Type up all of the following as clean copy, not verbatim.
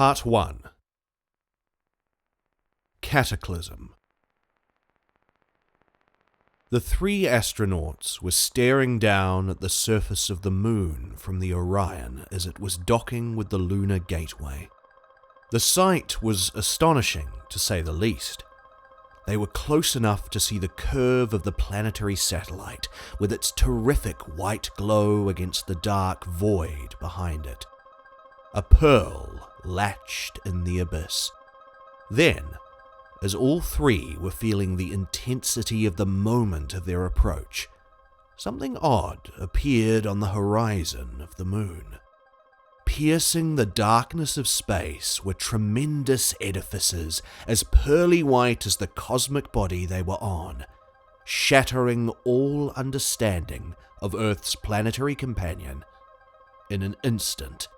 Part 1. Cataclysm. The three astronauts were staring down at the surface of the moon from the Orion as it was docking with the lunar gateway. The sight was astonishing, to say the least. They were close enough to see the curve of the planetary satellite, with its terrific white glow against the dark void behind it. A pearl latched in the abyss. Then, as all three were feeling the intensity of the moment of their approach, something odd appeared on the horizon of the moon. Piercing the darkness of space were tremendous edifices as pearly white as the cosmic body they were on, shattering all understanding of Earth's planetary companion in an instant.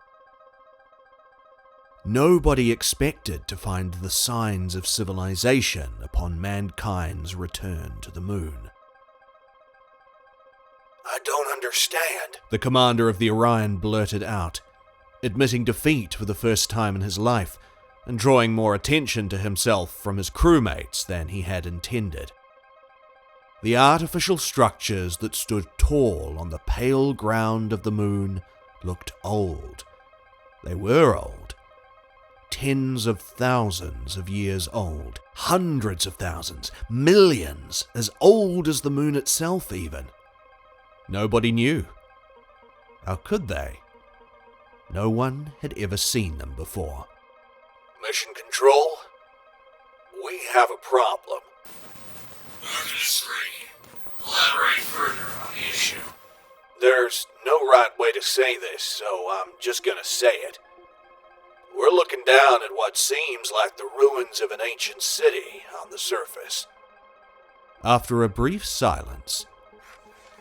Nobody expected to find the signs of civilization upon mankind's return to the moon. "I don't understand," the commander of the Orion blurted out, admitting defeat for the first time in his life, and drawing more attention to himself from his crewmates than he had intended. The artificial structures that stood tall on the pale ground of the moon looked old. They were old. Tens of thousands of years old, hundreds of thousands, millions, as old as the moon itself even. Nobody knew. How could they? No one had ever seen them before. "Mission Control, we have a problem." Artemis 3, elaborate further on the issue. There's no right way to say this, so I'm just gonna say it. We're looking down at what seems like the ruins of an ancient city on the surface. After a brief silence,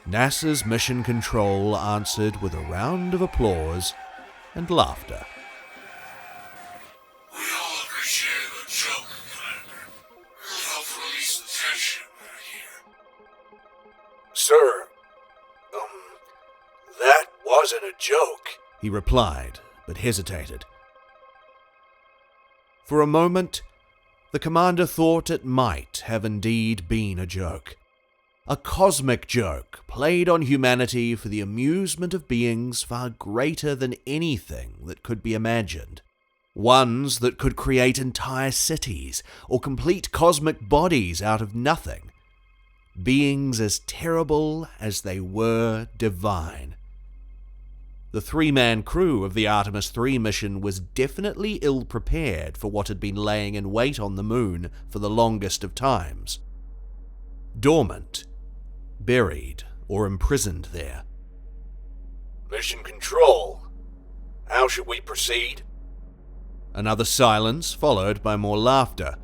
NASA's Mission Control answered with a round of applause and laughter. We all appreciate the joke, Commander. Really helped release the tension back here. Sir, that wasn't a joke, he replied, but hesitated. For a moment, the commander thought it might have indeed been a joke. A cosmic joke played on humanity for the amusement of beings far greater than anything that could be imagined. Ones that could create entire cities or complete cosmic bodies out of nothing. Beings as terrible as they were divine. The three-man crew of the Artemis 3 mission was definitely ill-prepared for what had been laying in wait on the moon for the longest of times. Dormant, buried, or imprisoned there. "Mission Control, how should we proceed?" Another silence, followed by more laughter.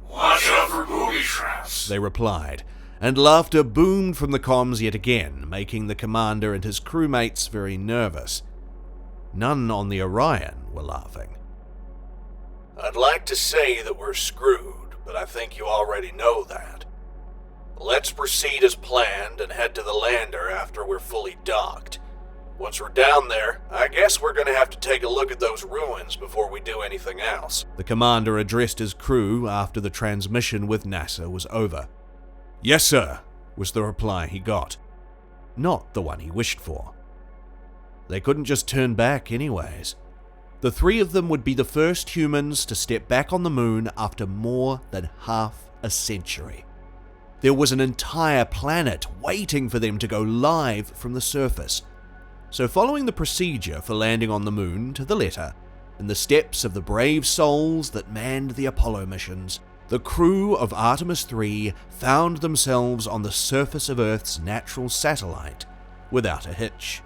Watch out for booby traps, they replied, and laughter boomed from the comms yet again, making the commander and his crewmates very nervous. None on the Orion were laughing. "I'd like to say that we're screwed, but I think you already know that. Let's proceed as planned and head to the lander after we're fully docked. Once we're down there, I guess we're going to have to take a look at those ruins before we do anything else." The commander addressed his crew after the transmission with NASA was over. "Yes, sir," was the reply he got. Not the one he wished for. They couldn't just turn back anyways. The three of them would be the first humans to step back on the moon after more than half a century. There was an entire planet waiting for them to go live from the surface. So following the procedure for landing on the moon to the letter, in the steps of the brave souls that manned the Apollo missions, the crew of Artemis 3 found themselves on the surface of Earth's natural satellite without a hitch.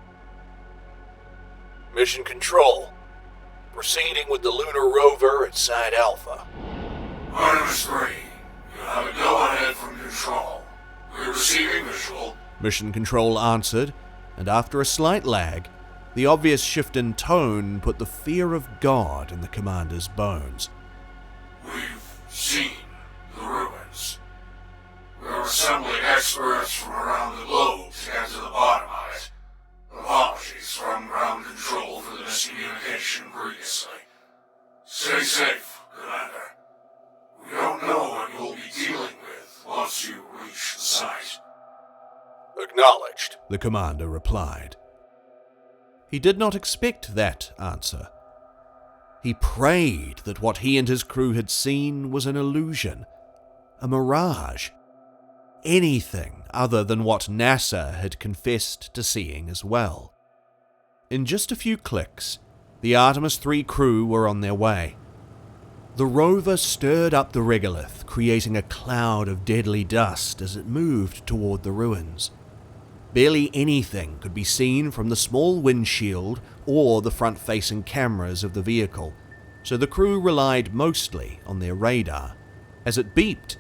"Mission Control, proceeding with the lunar rover at Site Alpha." Artemis 3, you have a go-ahead from Control. We're receiving visual. Mission Control answered, and after a slight lag, the obvious shift in tone put the fear of God in the commander's bones. We've seen the ruins. We're assembling experts from around the globe to get to the bottom of it. Apologies from ground control for the miscommunication previously. Stay safe, Commander. We don't know what you'll be dealing with once you reach the site. Acknowledged, the commander replied. He did not expect that answer. He prayed that what he and his crew had seen was an illusion, a mirage, anything other than what NASA had confessed to seeing as well. In just a few clicks, the Artemis 3 crew were on their way. The rover stirred up the regolith, creating a cloud of deadly dust as it moved toward the ruins. Barely anything could be seen from the small windshield or the front-facing cameras of the vehicle, so the crew relied mostly on their radar. As it beeped,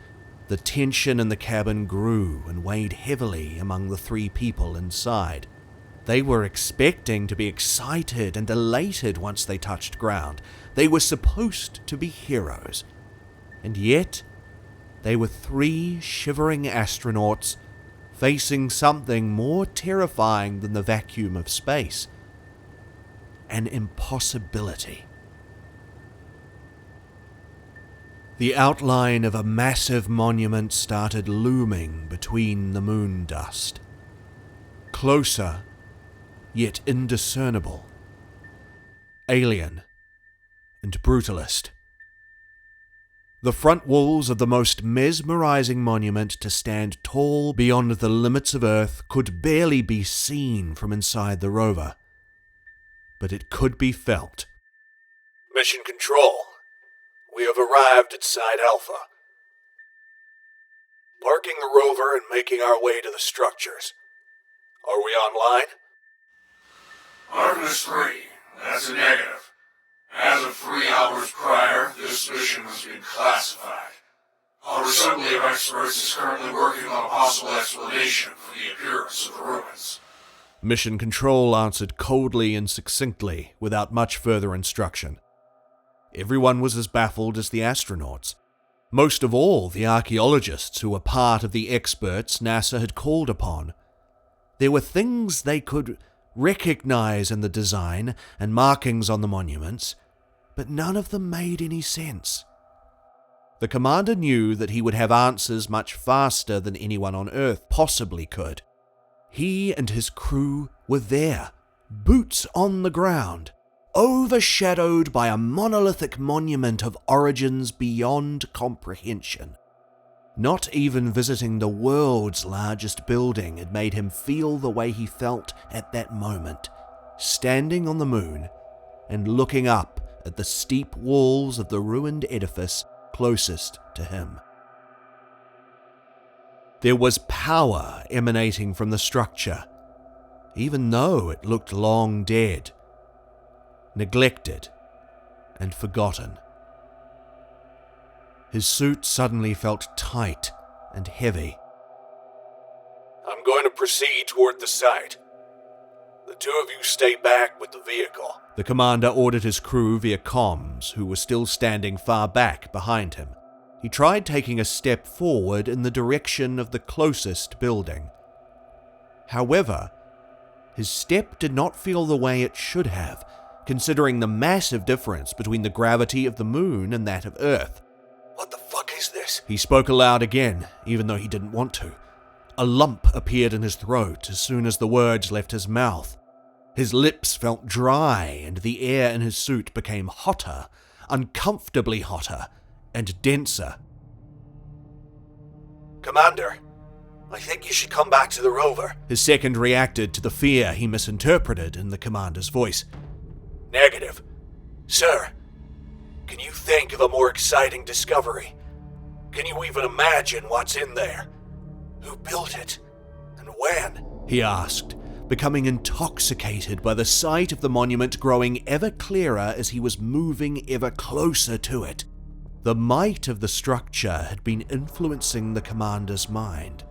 the tension in the cabin grew and weighed heavily among the 3 people inside. They were expecting to be excited and elated once they touched ground. They were supposed to be heroes. And yet, they were 3 shivering astronauts facing something more terrifying than the vacuum of space. An impossibility. The outline of a massive monument started looming between the moon dust. Closer, yet indiscernible. Alien and brutalist. The front walls of the most mesmerizing monument to stand tall beyond the limits of Earth could barely be seen from inside the rover, but it could be felt. Mission Control, we have arrived at Site Alpha. Parking the rover and making our way to the structures. Are we online? Artemis 3, that's a negative. As of 3 hours prior, this mission has been classified. Our assembly of experts is currently working on a possible explanation for the appearance of the ruins. Mission Control answered coldly and succinctly, without much further instruction. Everyone was as baffled as the astronauts. Most of all, the archaeologists who were part of the experts NASA had called upon. There were things they could recognize in the design and markings on the monuments, but none of them made any sense. The commander knew that he would have answers much faster than anyone on Earth possibly could. He and his crew were there, boots on the ground, overshadowed by a monolithic monument of origins beyond comprehension. Not even visiting the world's largest building had made him feel the way he felt at that moment, standing on the moon and looking up at the steep walls of the ruined edifice closest to him. There was power emanating from the structure, even though it looked long dead, neglected, and forgotten. His suit suddenly felt tight and heavy. I'm going to proceed toward the site. The 2 of you stay back with the vehicle. The commander ordered his crew via comms, who were still standing far back behind him. He tried taking a step forward in the direction of the closest building. However, his step did not feel the way it should have, considering the massive difference between the gravity of the moon and that of Earth. What the fuck is this? He spoke aloud again, even though he didn't want to. A lump appeared in his throat as soon as the words left his mouth. His lips felt dry, and the air in his suit became hotter, uncomfortably hotter, and denser. Commander, I think you should come back to the rover. His second reacted to the fear he misinterpreted in the commander's voice. Negative. Sir, can you think of a more exciting discovery? Can you even imagine what's in there? Who built it? And when? He asked, becoming intoxicated by the sight of the monument growing ever clearer as he was moving ever closer to it. The might of the structure had been influencing the commander's mind.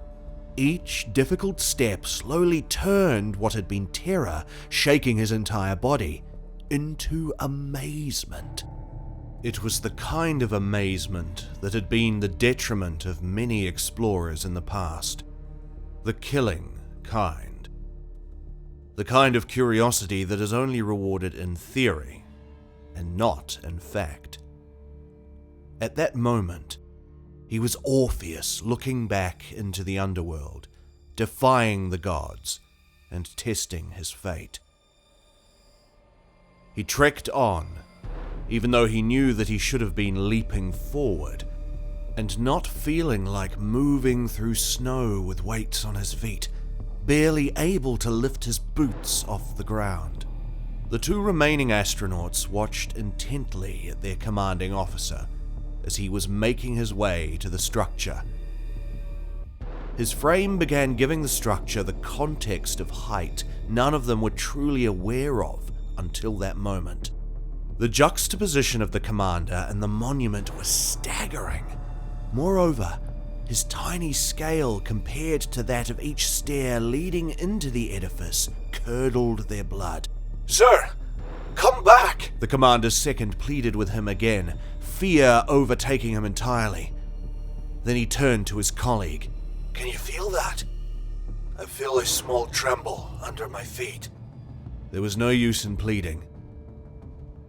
Each difficult step slowly turned what had been terror, shaking his entire body, into amazement. It was the kind of amazement that had been the detriment of many explorers in the past. The killing kind. The kind of curiosity that is only rewarded in theory, and not in fact. At that moment, he was Orpheus looking back into the underworld, defying the gods and testing his fate. He trekked on, even though he knew that he should have been leaping forward, and not feeling like moving through snow with weights on his feet, barely able to lift his boots off the ground. The two remaining astronauts watched intently at their commanding officer as he was making his way to the structure. His frame began giving the structure the context of height none of them were truly aware of until that moment. The juxtaposition of the commander and the monument was staggering. Moreover, his tiny scale compared to that of each stair leading into the edifice curdled their blood. "Sir, come back!" The commander's second pleaded with him again, fear overtaking him entirely. Then he turned to his colleague. "Can you feel that? I feel a small tremble under my feet." There was no use in pleading,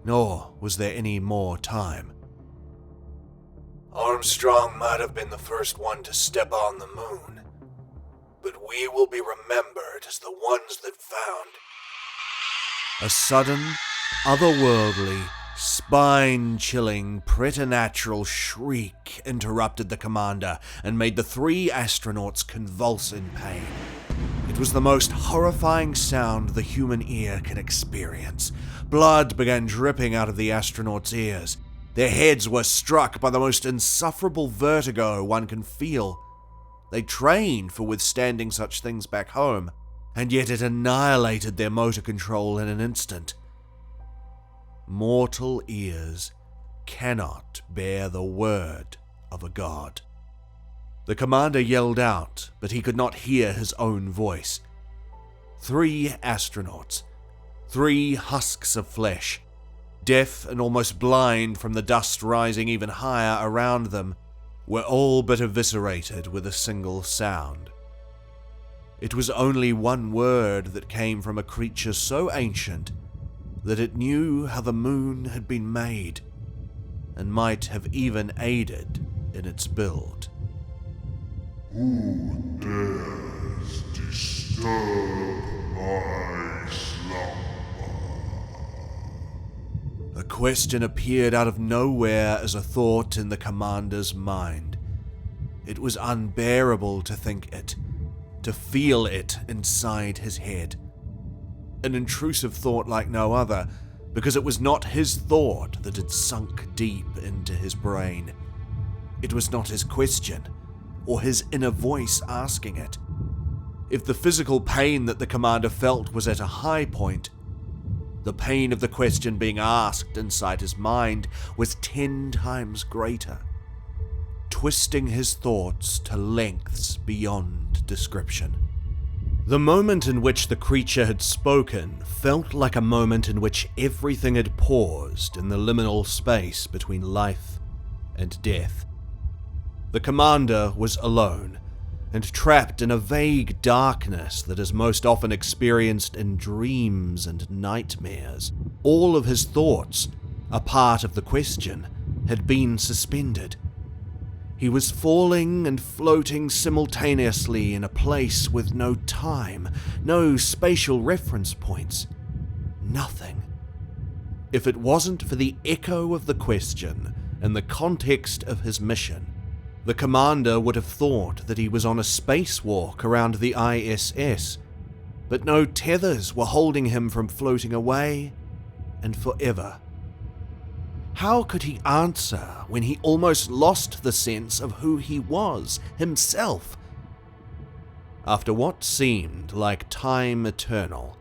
nor was there any more time. "Armstrong might have been the first one to step on the moon, but we will be remembered as the ones that found." A sudden, otherworldly, spine-chilling, preternatural shriek interrupted the commander and made the three astronauts convulse in pain. It was the most horrifying sound the human ear can experience. Blood began dripping out of the astronauts' ears. Their heads were struck by the most insufferable vertigo one can feel. They trained for withstanding such things back home, and yet it annihilated their motor control in an instant. Mortal ears cannot bear the word of a god. The commander yelled out, but he could not hear his own voice. 3 astronauts, 3 husks of flesh, deaf and almost blind from the dust rising even higher around them, were all but eviscerated with a single sound. It was only one word that came from a creature so ancient that it knew how the moon had been made, and might have even aided in its build. Who dares disturb my slumber? A question appeared out of nowhere as a thought in the commander's mind. It was unbearable to think it, to feel it inside his head. An intrusive thought like no other, because it was not his thought that had sunk deep into his brain. It was not his question, or his inner voice asking it. If the physical pain that the commander felt was at a high point, the pain of the question being asked inside his mind was 10 times greater, twisting his thoughts to lengths beyond description. The moment in which the creature had spoken felt like a moment in which everything had paused in the liminal space between life and death. The commander was alone, and trapped in a vague darkness that is most often experienced in dreams and nightmares. All of his thoughts, a part of the question, had been suspended. He was falling and floating simultaneously in a place with no time, no spatial reference points, nothing. If it wasn't for the echo of the question and the context of his mission, the commander would have thought that he was on a spacewalk around the ISS, but no tethers were holding him from floating away and forever. How could he answer when he almost lost the sense of who he was, himself? After what seemed like time eternal,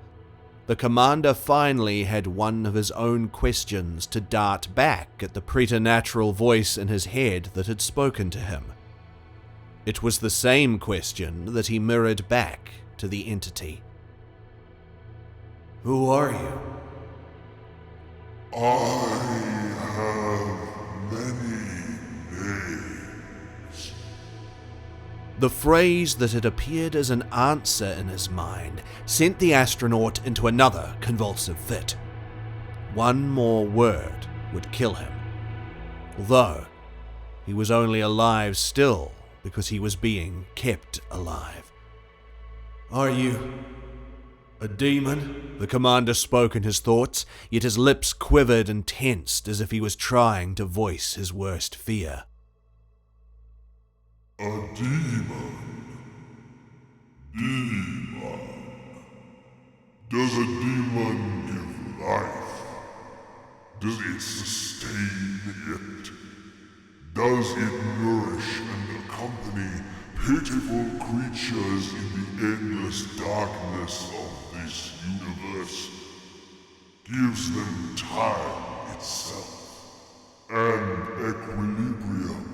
the commander finally had one of his own questions to dart back at the preternatural voice in his head that had spoken to him. It was the same question that he mirrored back to the entity. "Who are you?" I have many names. The phrase that had appeared as an answer in his mind sent the astronaut into another convulsive fit. one more word would kill him. Although, he was only alive still because he was being kept alive. "Are you a demon?" The commander spoke in his thoughts, yet his lips quivered and tensed as if he was trying to voice his worst fear. A demon? Demon? Does a demon give life? Does it sustain it? Does it nourish and accompany pitiful creatures in the endless darkness of this universe? Gives them time itself and equilibrium.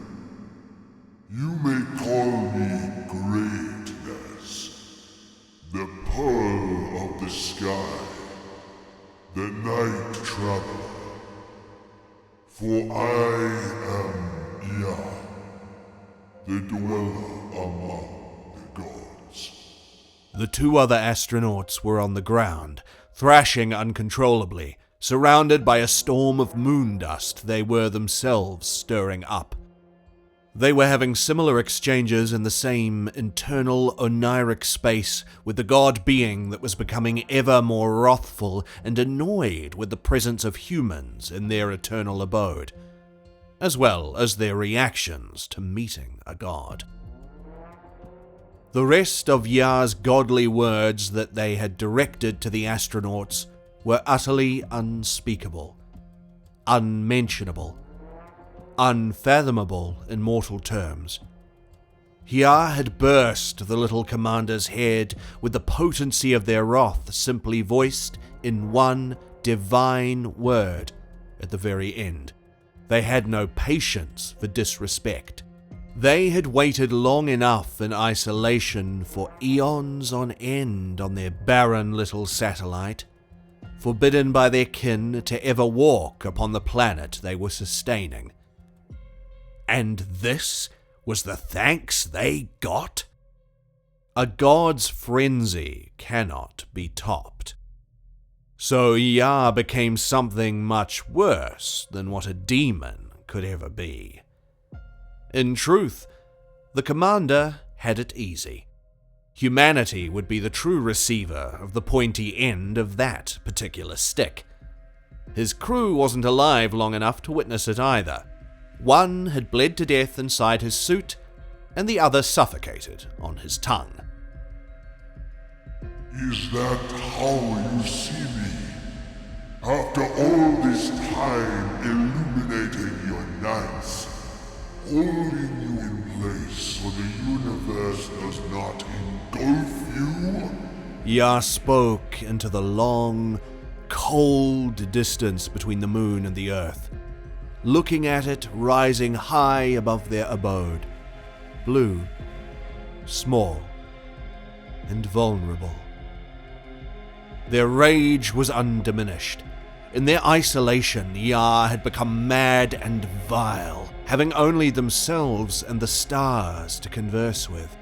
You may call me greatness, the pearl of the sky, the night traveler, for I am Ea, the dweller among the gods. The two other astronauts were on the ground, thrashing uncontrollably, surrounded by a storm of moon dust they were themselves stirring up. They were having similar exchanges in the same internal oniric space with the god being that was becoming ever more wrathful and annoyed with the presence of humans in their eternal abode, as well as their reactions to meeting a god. The rest of Ya's godly words that they had directed to the astronauts were utterly unspeakable, unmentionable, unfathomable in mortal terms. Ya had burst the little commander's head with the potency of their wrath simply voiced in one divine word at the very end. They had no patience for disrespect. They had waited long enough in isolation for eons on end on their barren little satellite, forbidden by their kin to ever walk upon the planet they were sustaining. And this was the thanks they got? A god's frenzy cannot be topped. So Ya became something much worse than what a demon could ever be. In truth, the commander had it easy. Humanity would be the true receiver of the pointy end of that particular stick. His crew wasn't alive long enough to witness it either. One had bled to death inside his suit, and the other suffocated on his tongue. Is that how you see me? After all this time illuminating your nights, holding you in place so the universe does not engulf you? Ya spoke into the long, cold distance between the moon and the earth, looking at it rising high above their abode, blue, small, and vulnerable. Their rage was undiminished. In their isolation, Ya had become mad and vile, having only themselves and the stars to converse with.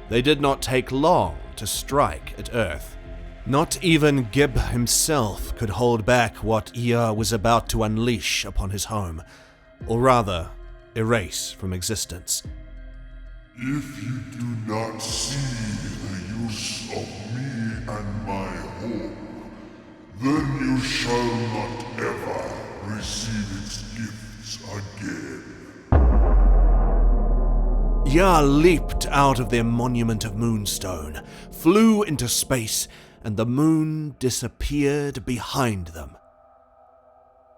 They did not take long to strike at Earth. Not even Gib himself could hold back what Ya was about to unleash upon his home, or rather, erase from existence. If you do not see the use of me and my home, then you shall not ever receive its gifts again. Ya leaped out of their monument of moonstone, flew into space, and the moon disappeared behind them,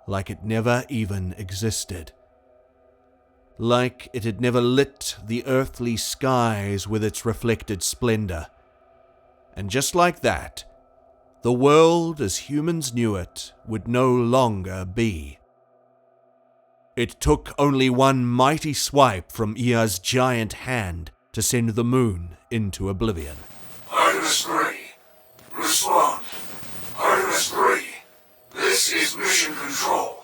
like it never even existed. Like it had never lit the earthly skies with its reflected splendor. And just like that, the world as humans knew it would no longer be. It took only one mighty swipe from Ea's giant hand to send the moon into oblivion. Artemis 3, respond. Artemis 3, this is Mission Control.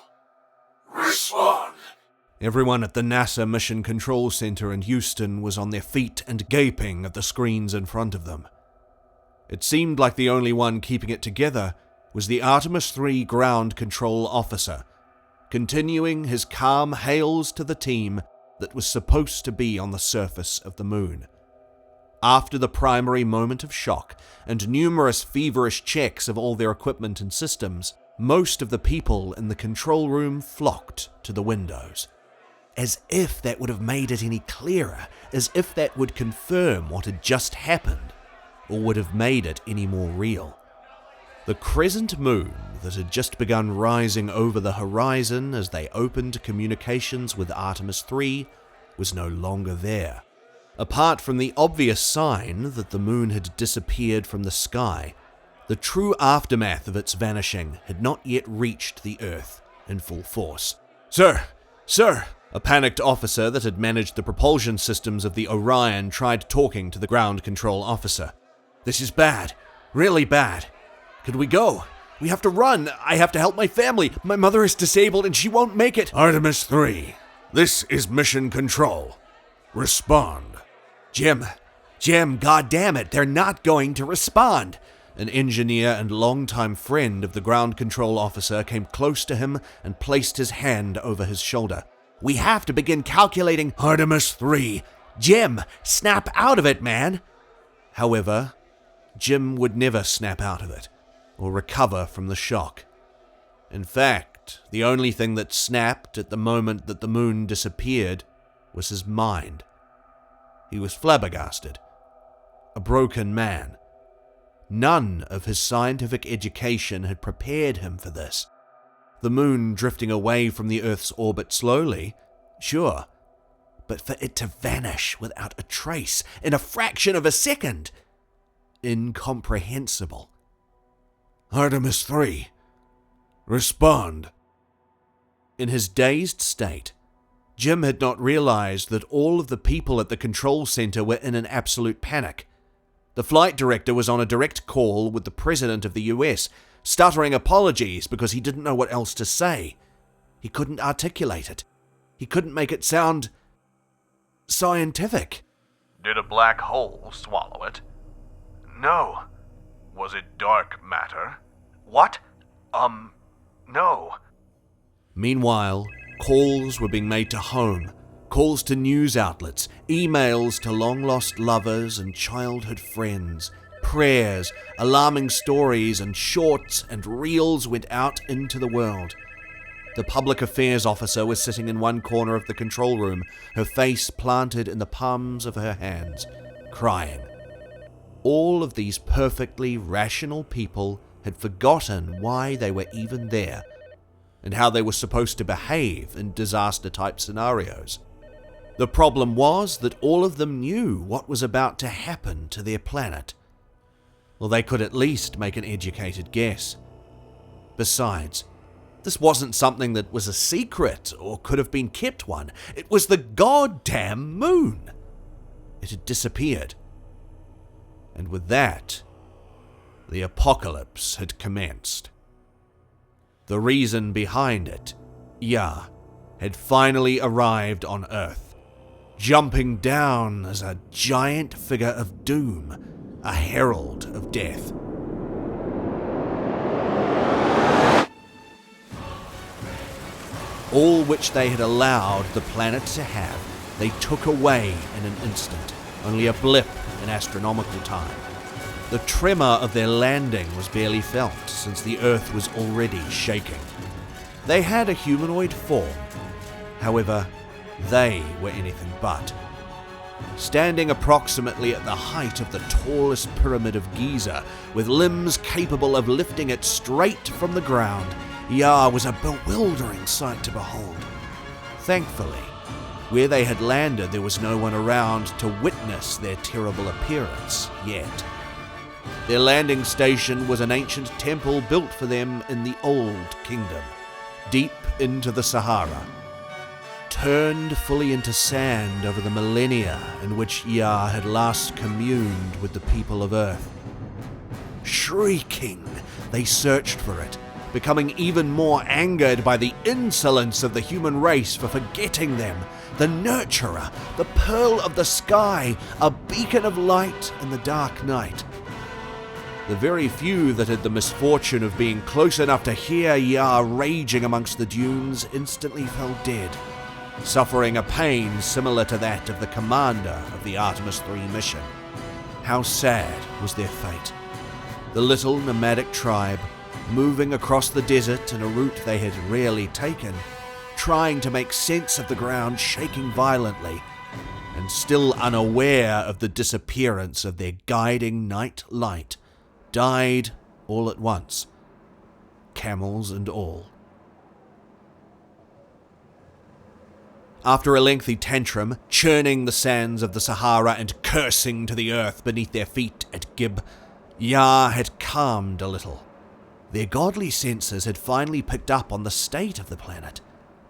Respond. Everyone at the NASA Mission Control Center in Houston was on their feet and gaping at the screens in front of them. It seemed like the only one keeping it together was the Artemis 3 ground control officer, continuing his calm hails to the team that was supposed to be on the surface of the moon. After the primary moment of shock and numerous feverish checks of all their equipment and systems, most of the people in the control room flocked to the windows. As if that would have made it any clearer, as if that would confirm what had just happened, or would have made it any more real. The crescent moon that had just begun rising over the horizon as they opened communications with Artemis 3 was no longer there. Apart from the obvious sign that the moon had disappeared from the sky, the true aftermath of its vanishing had not yet reached the Earth in full force. Sir! A panicked officer that had managed the propulsion systems of the Orion tried talking to the ground control officer. This is bad. Really bad. Could we go? We have to run. I have to help my family. My mother is disabled and she won't make it. Artemis 3, this is Mission Control. Respond. Jim, goddammit, they're not going to respond. An engineer and longtime friend of the ground control officer came close to him and placed his hand over his shoulder. We have to begin calculating. Artemis 3. Jim, snap out of it, man. However, Jim would never snap out of it or recover from the shock. In fact, the only thing that snapped at the moment that the moon disappeared was his mind. He was flabbergasted, a broken man. None of his scientific education had prepared him for this. The moon drifting away from the Earth's orbit slowly, sure, but for it to vanish without a trace in a fraction of a second, incomprehensible. Artemis 3, respond. In his dazed state, Jim had not realized that all of the people at the control center were in an absolute panic. The flight director was on a direct call with the president of the US, stuttering apologies because he didn't know what else to say. He couldn't articulate it. He couldn't make it sound scientific. Did a black hole swallow it? No. Was it dark matter? What? No. Meanwhile, calls were being made to home, calls to news outlets, emails to long-lost lovers and childhood friends, prayers, alarming stories, and shorts and reels went out into the world. The public affairs officer was sitting in one corner of the control room, her face planted in the palms of her hands, crying. All of these perfectly rational people had forgotten why they were even there, and how they were supposed to behave in disaster-type scenarios. The problem was that all of them knew what was about to happen to their planet. Well, they could at least make an educated guess. Besides, this wasn't something that was a secret or could have been kept one. It was the goddamn moon. It had disappeared. And with that, the apocalypse had commenced. The reason behind it, Yah, had finally arrived on Earth, jumping down as a giant figure of doom, a herald of death. All which they had allowed the planet to have, they took away in an instant, only a blip in astronomical time. The tremor of their landing was barely felt, since the Earth was already shaking. They had a humanoid form. However, they were anything but. Standing approximately at the height of the tallest pyramid of Giza, with limbs capable of lifting it straight from the ground, Yah was a bewildering sight to behold. Thankfully, where they had landed there was no one around to witness their terrible appearance yet. Their landing station was an ancient temple built for them in the Old Kingdom, deep into the Sahara, turned fully into sand over the millennia in which Yah had last communed with the people of Earth. Shrieking, they searched for it, becoming even more angered by the insolence of the human race for forgetting them, the nurturer, the pearl of the sky, a beacon of light in the dark night. the very few that had the misfortune of being close enough to hear Yar raging amongst the dunes instantly fell dead, suffering a pain similar to that of the commander of the Artemis III mission. How sad was their fate. The little nomadic tribe, moving across the desert in a route they had rarely taken, trying to make sense of the ground shaking violently, and still unaware of the disappearance of their guiding night light, died all at once, camels and all. After a lengthy tantrum, churning the sands of the Sahara and cursing to the earth beneath their feet at Gib, Yar had calmed a little. Their godly senses had finally picked up on the state of the planet,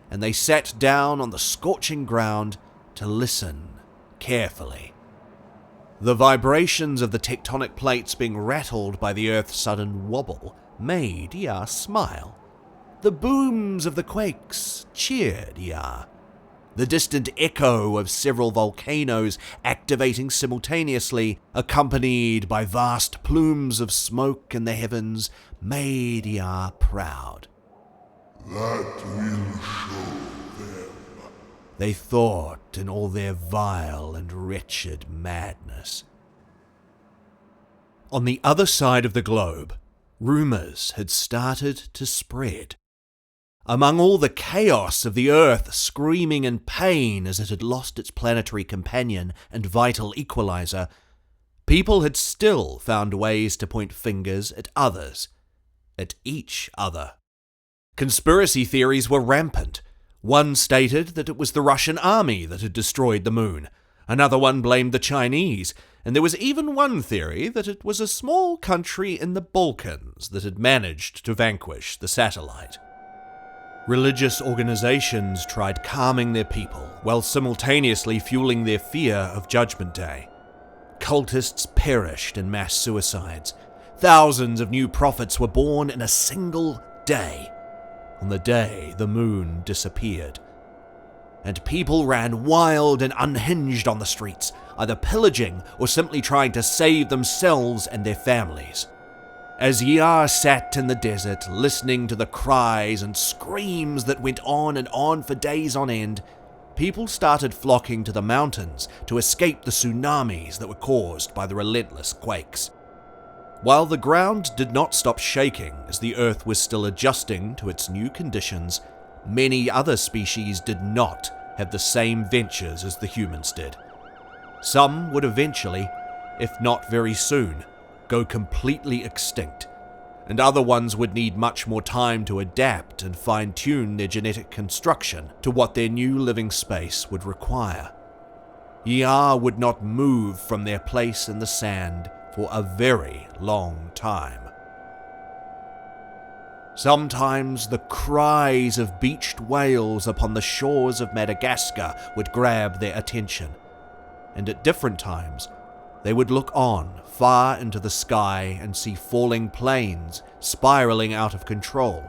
and they sat down on the scorching ground to listen carefully. The vibrations of the tectonic plates being rattled by the Earth's sudden wobble made Yar smile. The booms of the quakes cheered Yar. The distant echo of several volcanoes activating simultaneously, accompanied by vast plumes of smoke in the heavens, made Yar proud. That will show them. They thought in all their vile and wretched madness. On the other side of the globe, rumours had started to spread. Among all the chaos of the Earth screaming in pain as it had lost its planetary companion and vital equalizer, people had still found ways to point fingers at others, at each other. Conspiracy theories were rampant. One stated that it was the Russian army that had destroyed the moon. Another one blamed the Chinese, and there was even one theory that it was a small country in the Balkans that had managed to vanquish the satellite. Religious organizations tried calming their people while simultaneously fueling their fear of Judgment Day. Cultists perished in mass suicides. Thousands of new prophets were born in a single day, on the day the moon disappeared. And people ran wild and unhinged on the streets, either pillaging or simply trying to save themselves and their families. As Yar sat in the desert, listening to the cries and screams that went on and on for days on end, people started flocking to the mountains to escape the tsunamis that were caused by the relentless quakes. While the ground did not stop shaking as the Earth was still adjusting to its new conditions, many other species did not have the same ventures as the humans did. Some would eventually, if not very soon, go completely extinct, and other ones would need much more time to adapt and fine-tune their genetic construction to what their new living space would require. Yar would not move from their place in the sand for a very long time. Sometimes the cries of beached whales upon the shores of Madagascar would grab their attention, and at different times they would look on far into the sky and see falling planes spiraling out of control.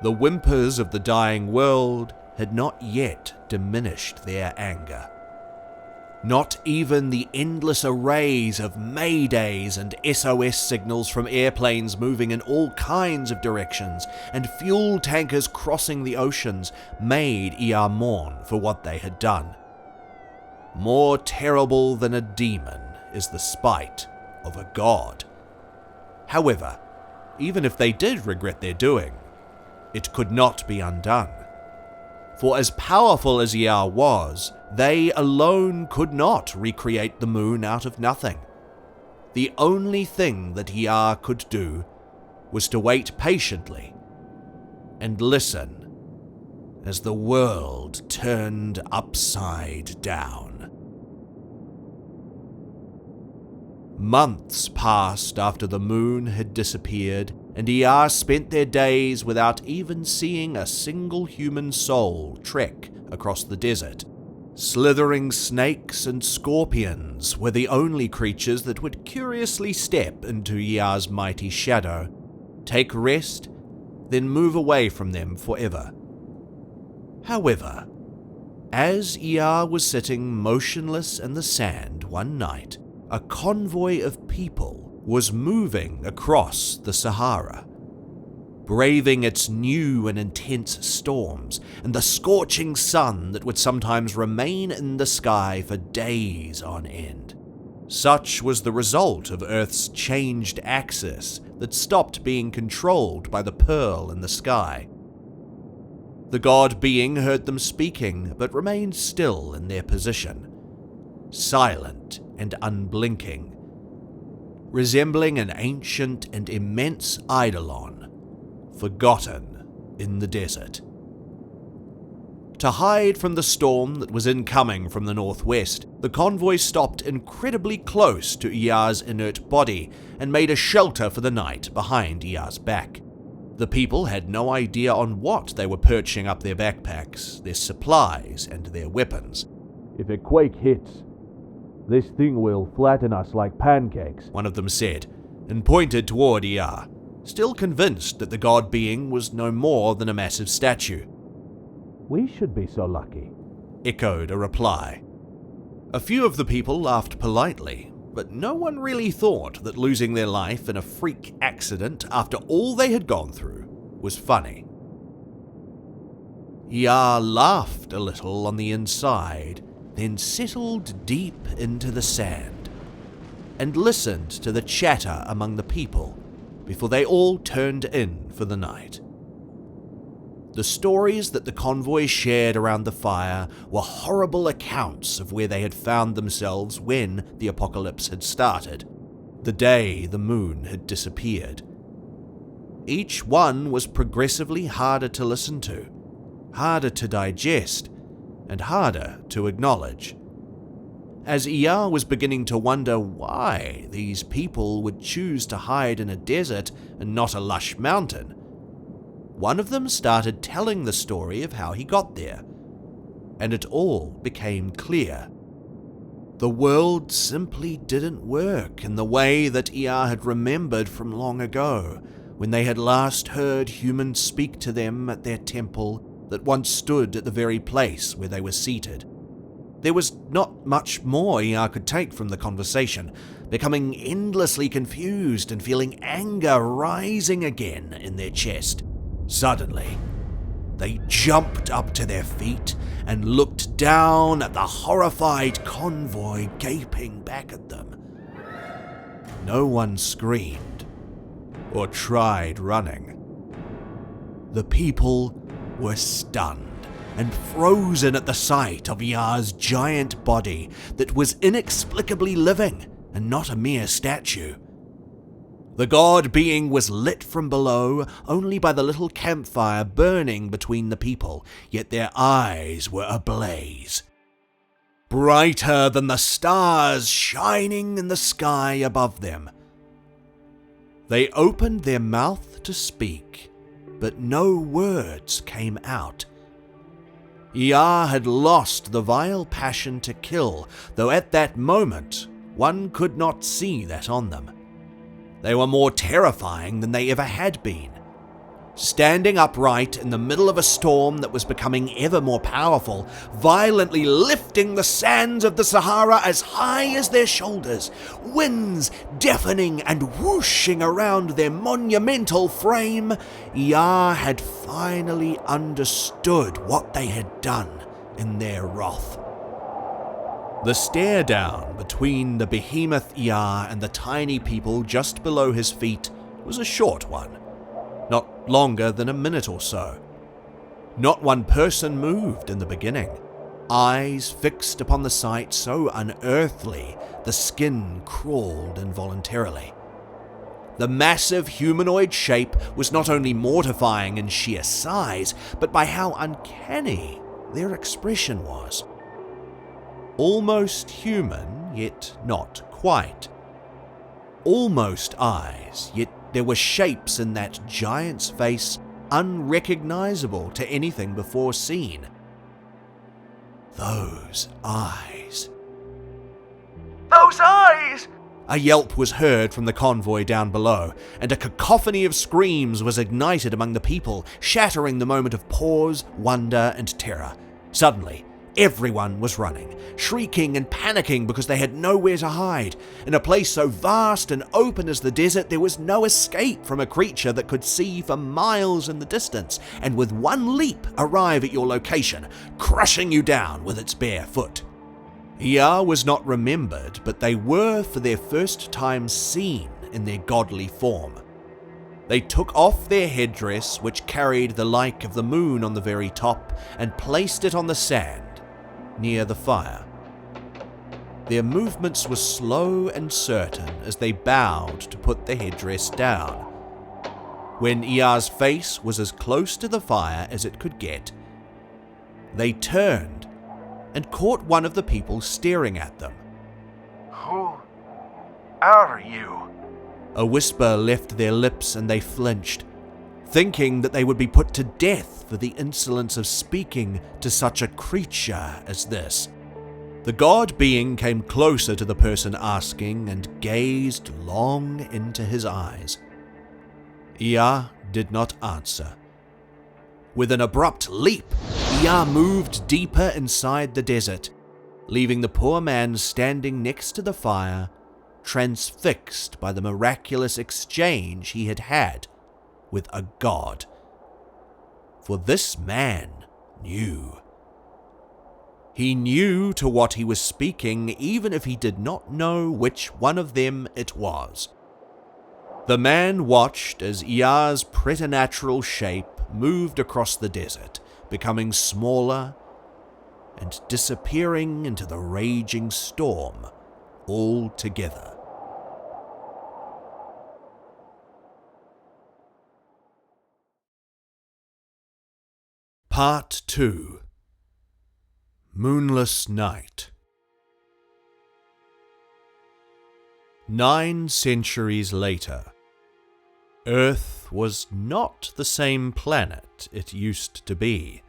The whimpers of the dying world had not yet diminished their anger. Not even the endless arrays of maydays and SOS signals from airplanes moving in all kinds of directions and fuel tankers crossing the oceans made Yar mourn for what they had done. More terrible than a demon is the spite of a god. However, even if they did regret their doing, it could not be undone. For as powerful as Yar was, they alone could not recreate the moon out of nothing. The only thing that Yar could do was to wait patiently and listen as the world turned upside down. Months passed after the moon had disappeared, and Yar spent their days without even seeing a single human soul trek across the desert. Slithering snakes and scorpions were the only creatures that would curiously step into Yar's mighty shadow, take rest, then move away from them forever. However, as Yar was sitting motionless in the sand one night, a convoy of people was moving across the Sahara, braving its new and intense storms and the scorching sun that would sometimes remain in the sky for days on end. Such was the result of Earth's changed axis that stopped being controlled by the pearl in the sky. The god being heard them speaking, but remained still in their position, silent and unblinking, resembling an ancient and immense eidolon, forgotten in the desert. To hide from the storm that was incoming from the northwest, the convoy stopped incredibly close to Iya's inert body and made a shelter for the night behind Iya's back. The people had no idea on what they were perching up their backpacks, their supplies, and their weapons. "If a quake hits, this thing will flatten us like pancakes," one of them said, and pointed toward Iya, still convinced that the god being was no more than a massive statue. "We should be so lucky," echoed a reply. A few of the people laughed politely, but no one really thought that losing their life in a freak accident after all they had gone through was funny. Iya laughed a little on the inside, then settled deep into the sand, and listened to the chatter among the people before they all turned in for the night. The stories that the convoy shared around the fire were horrible accounts of where they had found themselves when the apocalypse had started, the day the moon had disappeared. Each one was progressively harder to listen to, harder to digest, and harder to acknowledge. As Iya was beginning to wonder why these people would choose to hide in a desert and not a lush mountain, one of them started telling the story of how he got there, and it all became clear. The world simply didn't work in the way that Iya had remembered from long ago, when they had last heard humans speak to them at their temple that once stood at the very place where they were seated. There was not much more Iya could take from the conversation, becoming endlessly confused and feeling anger rising again in their chest. Suddenly, they jumped up to their feet and looked down at the horrified convoy gaping back at them. No one screamed or tried running. The people were stunned and frozen at the sight of Iya's giant body that was inexplicably living and not a mere statue. The god being was lit from below only by the little campfire burning between the people, yet their eyes were ablaze, brighter than the stars shining in the sky above them. They opened their mouth to speak, but no words came out. Iya had lost the vile passion to kill, though at that moment one could not see that on them. They were more terrifying than they ever had been. Standing upright in the middle of a storm that was becoming ever more powerful, violently lifting the sands of the Sahara as high as their shoulders, winds deafening and whooshing around their monumental frame, Iya had finally understood what they had done in their wrath. The stare down between the behemoth Iya and the tiny people just below his feet was a short one, not longer than a minute or so. Not one person moved in the beginning, eyes fixed upon the sight so unearthly the skin crawled involuntarily. The massive humanoid shape was not only mortifying in sheer size, but by how uncanny their expression was. Almost human, yet not quite. Almost eyes, yet there were shapes in that giant's face unrecognizable to anything before seen. Those eyes. Those eyes! A yelp was heard from the convoy down below, and a cacophony of screams was ignited among the people, shattering the moment of pause, wonder, and terror. Suddenly, Everyone was running, shrieking and panicking because they had nowhere to hide. In a place so vast and open as the desert, there was no escape from a creature that could see for miles in the distance, and with one leap arrive at your location, crushing you down with its bare foot. Ea was not remembered, but they were for their first time seen in their godly form. They took off their headdress, which carried the like of the moon on the very top, and placed it on the sand near the fire. Their movements were slow and certain as they bowed to put the headdress down. When Ea's face was as close to the fire as it could get, they turned and caught one of the people staring at them. Who are you? A whisper left their lips and they flinched, thinking that they would be put to death for the insolence of speaking to such a creature as this. The god being came closer to the person asking and gazed long into his eyes. Ea did not answer. With an abrupt leap, Ea moved deeper inside the desert, leaving the poor man standing next to the fire, transfixed by the miraculous exchange he had had with a god. For this man knew. He knew to what he was speaking, even if he did not know which one of them it was. The man watched as Ea's preternatural shape moved across the desert, becoming smaller and disappearing into the raging storm altogether. Part 2. Moonless Night. 9 centuries later, Earth was not the same planet it used to be.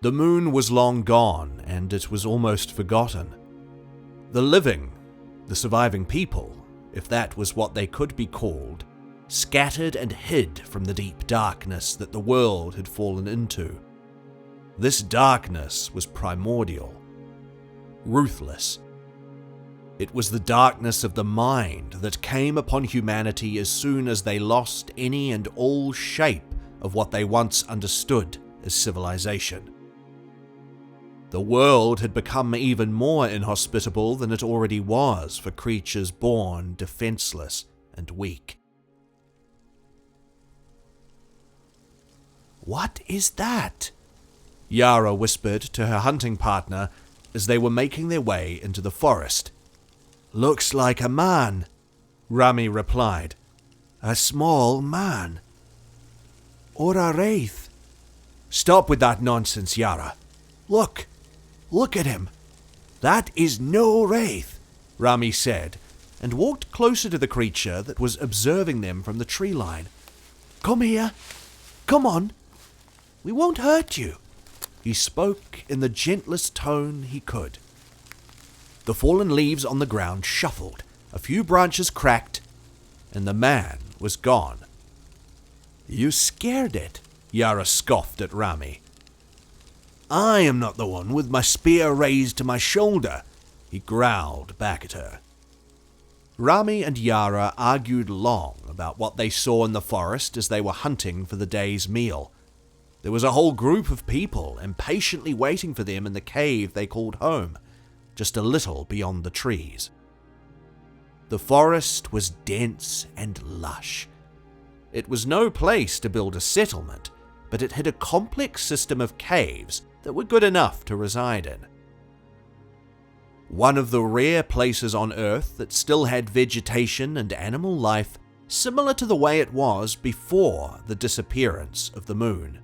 The moon was long gone, and it was almost forgotten. The living, the surviving people, if that was what they could be called, scattered and hid from the deep darkness that the world had fallen into. This darkness was primordial, ruthless. It was the darkness of the mind that came upon humanity as soon as they lost any and all shape of what they once understood as civilization. The world had become even more inhospitable than it already was for creatures born defenseless and weak. "What is that?" Yara whispered to her hunting partner as they were making their way into the forest. "Looks like a man," Rami replied. "A small man. Or a wraith." "Stop with that nonsense, Yara. Look at him. That is no wraith," Rami said, and walked closer to the creature that was observing them from the tree line. "Come here. Come on. We won't hurt you." He spoke in the gentlest tone he could. The fallen leaves on the ground shuffled, a few branches cracked, and the man was gone. "You scared it," Yara scoffed at Rami. "I am not the one with my spear raised to my shoulder," he growled back at her. Rami and Yara argued long about what they saw in the forest as they were hunting for the day's meal. There was a whole group of people impatiently waiting for them in the cave they called home, just a little beyond the trees. The forest was dense and lush. It was no place to build a settlement, but it had a complex system of caves that were good enough to reside in. One of the rare places on Earth that still had vegetation and animal life similar to the way it was before the disappearance of the moon.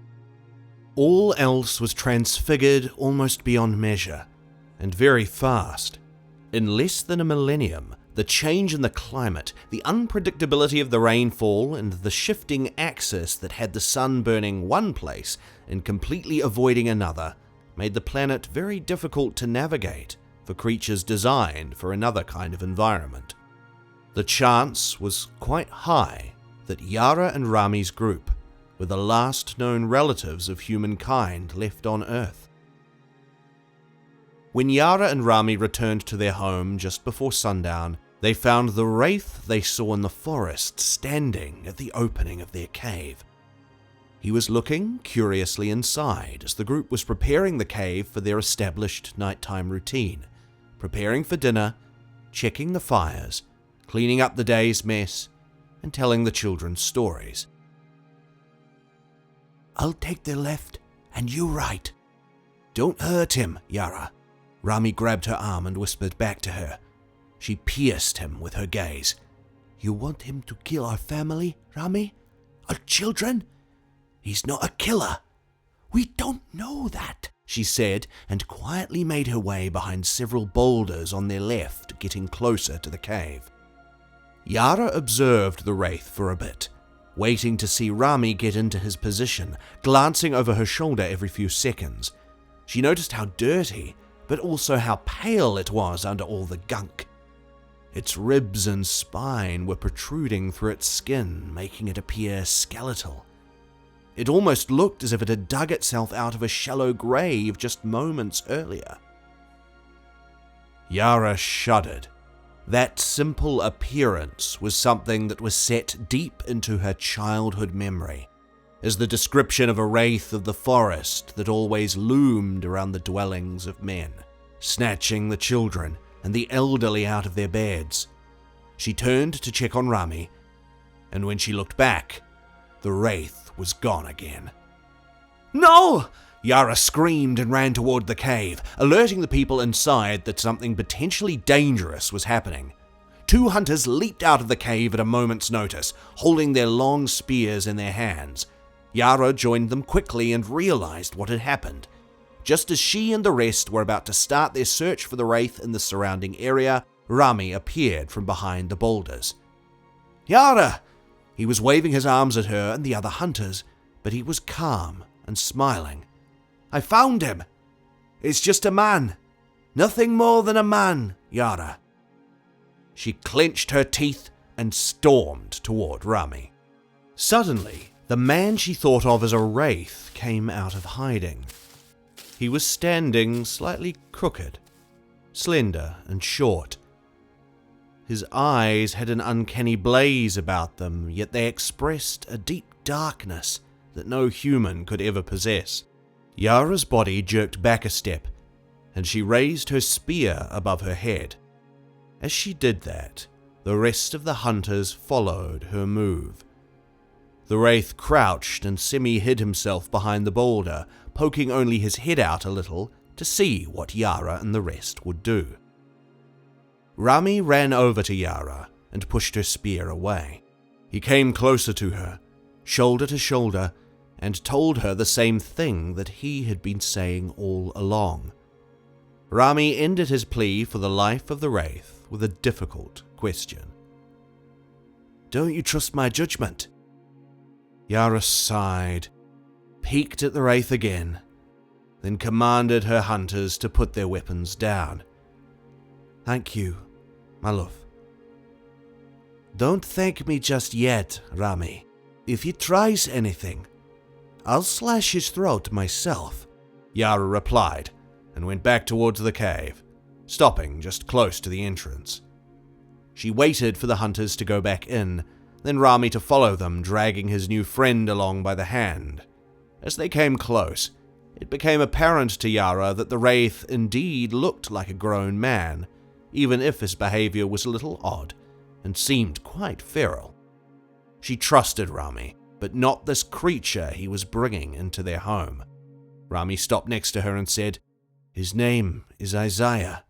All else was transfigured almost beyond measure, and very fast. In less than a millennium, the change in the climate, the unpredictability of the rainfall, and the shifting axis that had the sun burning one place and completely avoiding another made the planet very difficult to navigate for creatures designed for another kind of environment. The chance was quite high that Yara and Rami's group were the last known relatives of humankind left on Earth. When Yara and Rami returned to their home just before sundown, they found the wraith they saw in the forest standing at the opening of their cave. He was looking curiously inside as the group was preparing the cave for their established nighttime routine, preparing for dinner, checking the fires, cleaning up the day's mess, and telling the children stories. "I'll take the left, and you right." "Don't hurt him, Yara." Rami grabbed her arm and whispered back to her. She pierced him with her gaze. "You want him to kill our family, Rami? Our children? He's not a killer. We don't know that," she said, and quietly made her way behind several boulders on their left, getting closer to the cave. Yara observed the wraith for a bit, waiting to see Rami get into his position, glancing over her shoulder every few seconds. She noticed how dirty, but also how pale it was under all the gunk. Its ribs and spine were protruding through its skin, making it appear skeletal. It almost looked as if it had dug itself out of a shallow grave just moments earlier. Yara shuddered. That simple appearance was something that was set deep into her childhood memory, as the description of a wraith of the forest that always loomed around the dwellings of men, snatching the children and the elderly out of their beds. She turned to check on Rami, and when she looked back, the wraith was gone again. "No!" Yara screamed and ran toward the cave, alerting the people inside that something potentially dangerous was happening. 2 hunters leaped out of the cave at a moment's notice, holding their long spears in their hands. Yara joined them quickly and realized what had happened. Just as she and the rest were about to start their search for the wraith in the surrounding area, Rami appeared from behind the boulders. "Yara!" He was waving his arms at her and the other hunters, but he was calm and smiling. "I found him. It's just a man. Nothing more than a man, Yara." She clenched her teeth and stormed toward Rami. Suddenly, the man she thought of as a wraith came out of hiding. He was standing slightly crooked, slender and short. His eyes had an uncanny blaze about them, yet they expressed a deep darkness that no human could ever possess. Yara's body jerked back a step, and she raised her spear above her head. As she did that, the rest of the hunters followed her move. The wraith crouched and semi-hid himself behind the boulder, poking only his head out a little to see what Yara and the rest would do. Rami ran over to Yara and pushed her spear away. He came closer to her, shoulder to shoulder, and told her the same thing that he had been saying all along. Rami ended his plea for the life of the wraith with a difficult question. "Don't you trust my judgment?" Yara sighed, peeked at the wraith again, then commanded her hunters to put their weapons down. "Thank you, my love." "Don't thank me just yet, Rami. If he tries anything, I'll slash his throat myself," Yara replied, and went back towards the cave, stopping just close to the entrance. She waited for the hunters to go back in, then Rami to follow them, dragging his new friend along by the hand. As they came close, it became apparent to Yara that the wraith indeed looked like a grown man, even if his behavior was a little odd and seemed quite feral. She trusted Rami, but not this creature he was bringing into their home. Rami stopped next to her and said, "His name is Isaiah.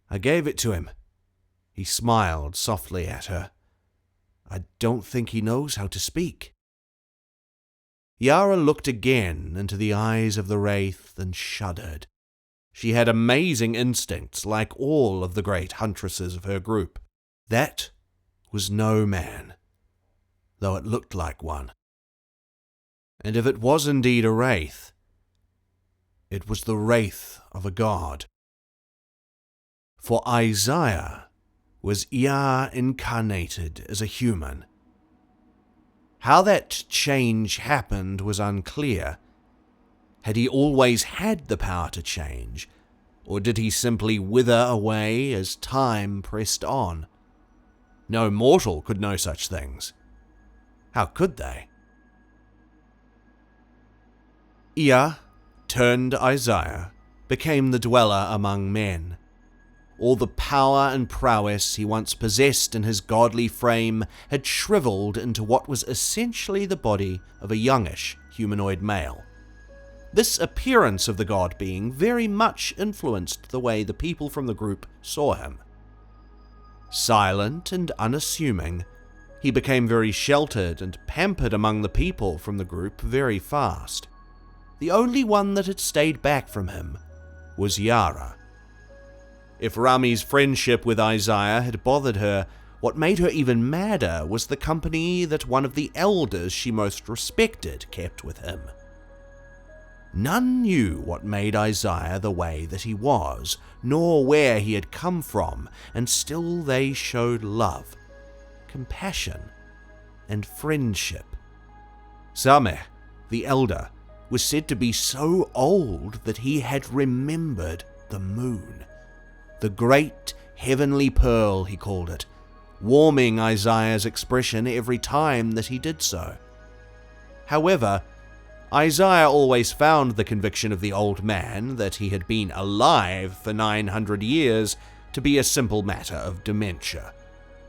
I gave it to him." He smiled softly at her. "I don't think he knows how to speak." Yara looked again into the eyes of the wraith and shuddered. She had amazing instincts like all of the great huntresses of her group. That was no man, though it looked like one. And if it was indeed a wraith, it was the wraith of a god. For Isaiah was Ea incarnated as a human. How that change happened was unclear. Had he always had the power to change, Or did he simply wither away as time pressed on? No mortal could know such things. How could they? Ea, turned Isaiah, became the dweller among men. All the power and prowess he once possessed in his godly frame had shriveled into what was essentially the body of a youngish humanoid male. This appearance of the god being very much influenced the way the people from the group saw him. Silent and unassuming, he became very sheltered and pampered among the people from the group very fast. The only one that had stayed back from him was Yara. If Rami's friendship with Isaiah had bothered her, what made her even madder was the company that one of the elders she most respected kept with him. None knew what made Isaiah the way that he was, nor where he had come from, and still they showed love, compassion, and friendship. Sameh, the elder, was said to be so old that he had remembered the moon. The great heavenly pearl, he called it, warming Isaiah's expression every time that he did so. However, Isaiah always found the conviction of the old man that he had been alive for 900 years to be a simple matter of dementia,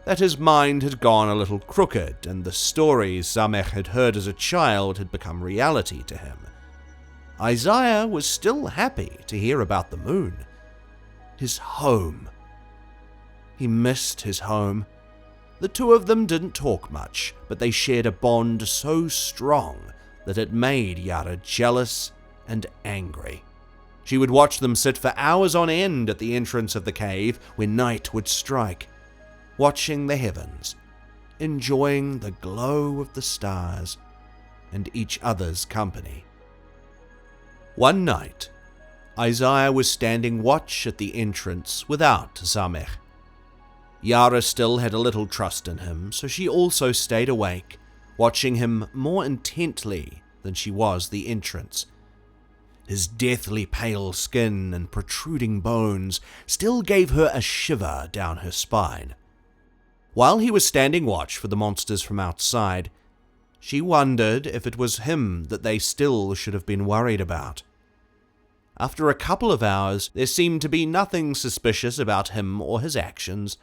that his mind had gone a little crooked and the stories Sameh had heard as a child had become reality to him. Isaiah was still happy to hear about the moon. His home. He missed his home. The two of them didn't talk much, but they shared a bond so strong that it made Yara jealous and angry. She would watch them sit for hours on end at the entrance of the cave when night would strike, watching the heavens, enjoying the glow of the stars and each other's company. One night, Isaiah was standing watch at the entrance without Sameh. Yara still had a little trust in him, so she also stayed awake, watching him more intently than she was the entrance. His deathly pale skin and protruding bones still gave her a shiver down her spine. While he was standing watch for the monsters from outside, she wondered if it was him that they still should have been worried about. After a couple of hours, there seemed to be nothing suspicious about him or his actions,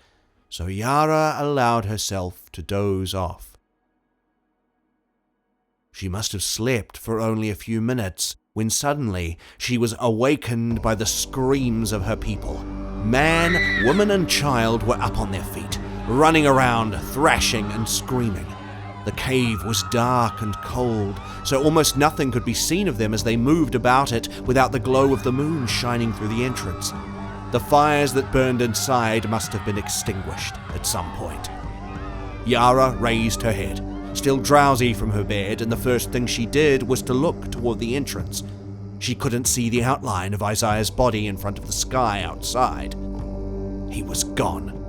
so Yara allowed herself to doze off. She must have slept for only a few minutes, when suddenly she was awakened by the screams of her people. Man, woman, and child were up on their feet, running around, thrashing and screaming. The cave was dark and cold, so almost nothing could be seen of them as they moved about it without the glow of the moon shining through the entrance. The fires that burned inside must have been extinguished at some point. Yara raised her head, still drowsy from her bed, and the first thing she did was to look toward the entrance. She couldn't see the outline of Isaiah's body in front of the sky outside. He was gone.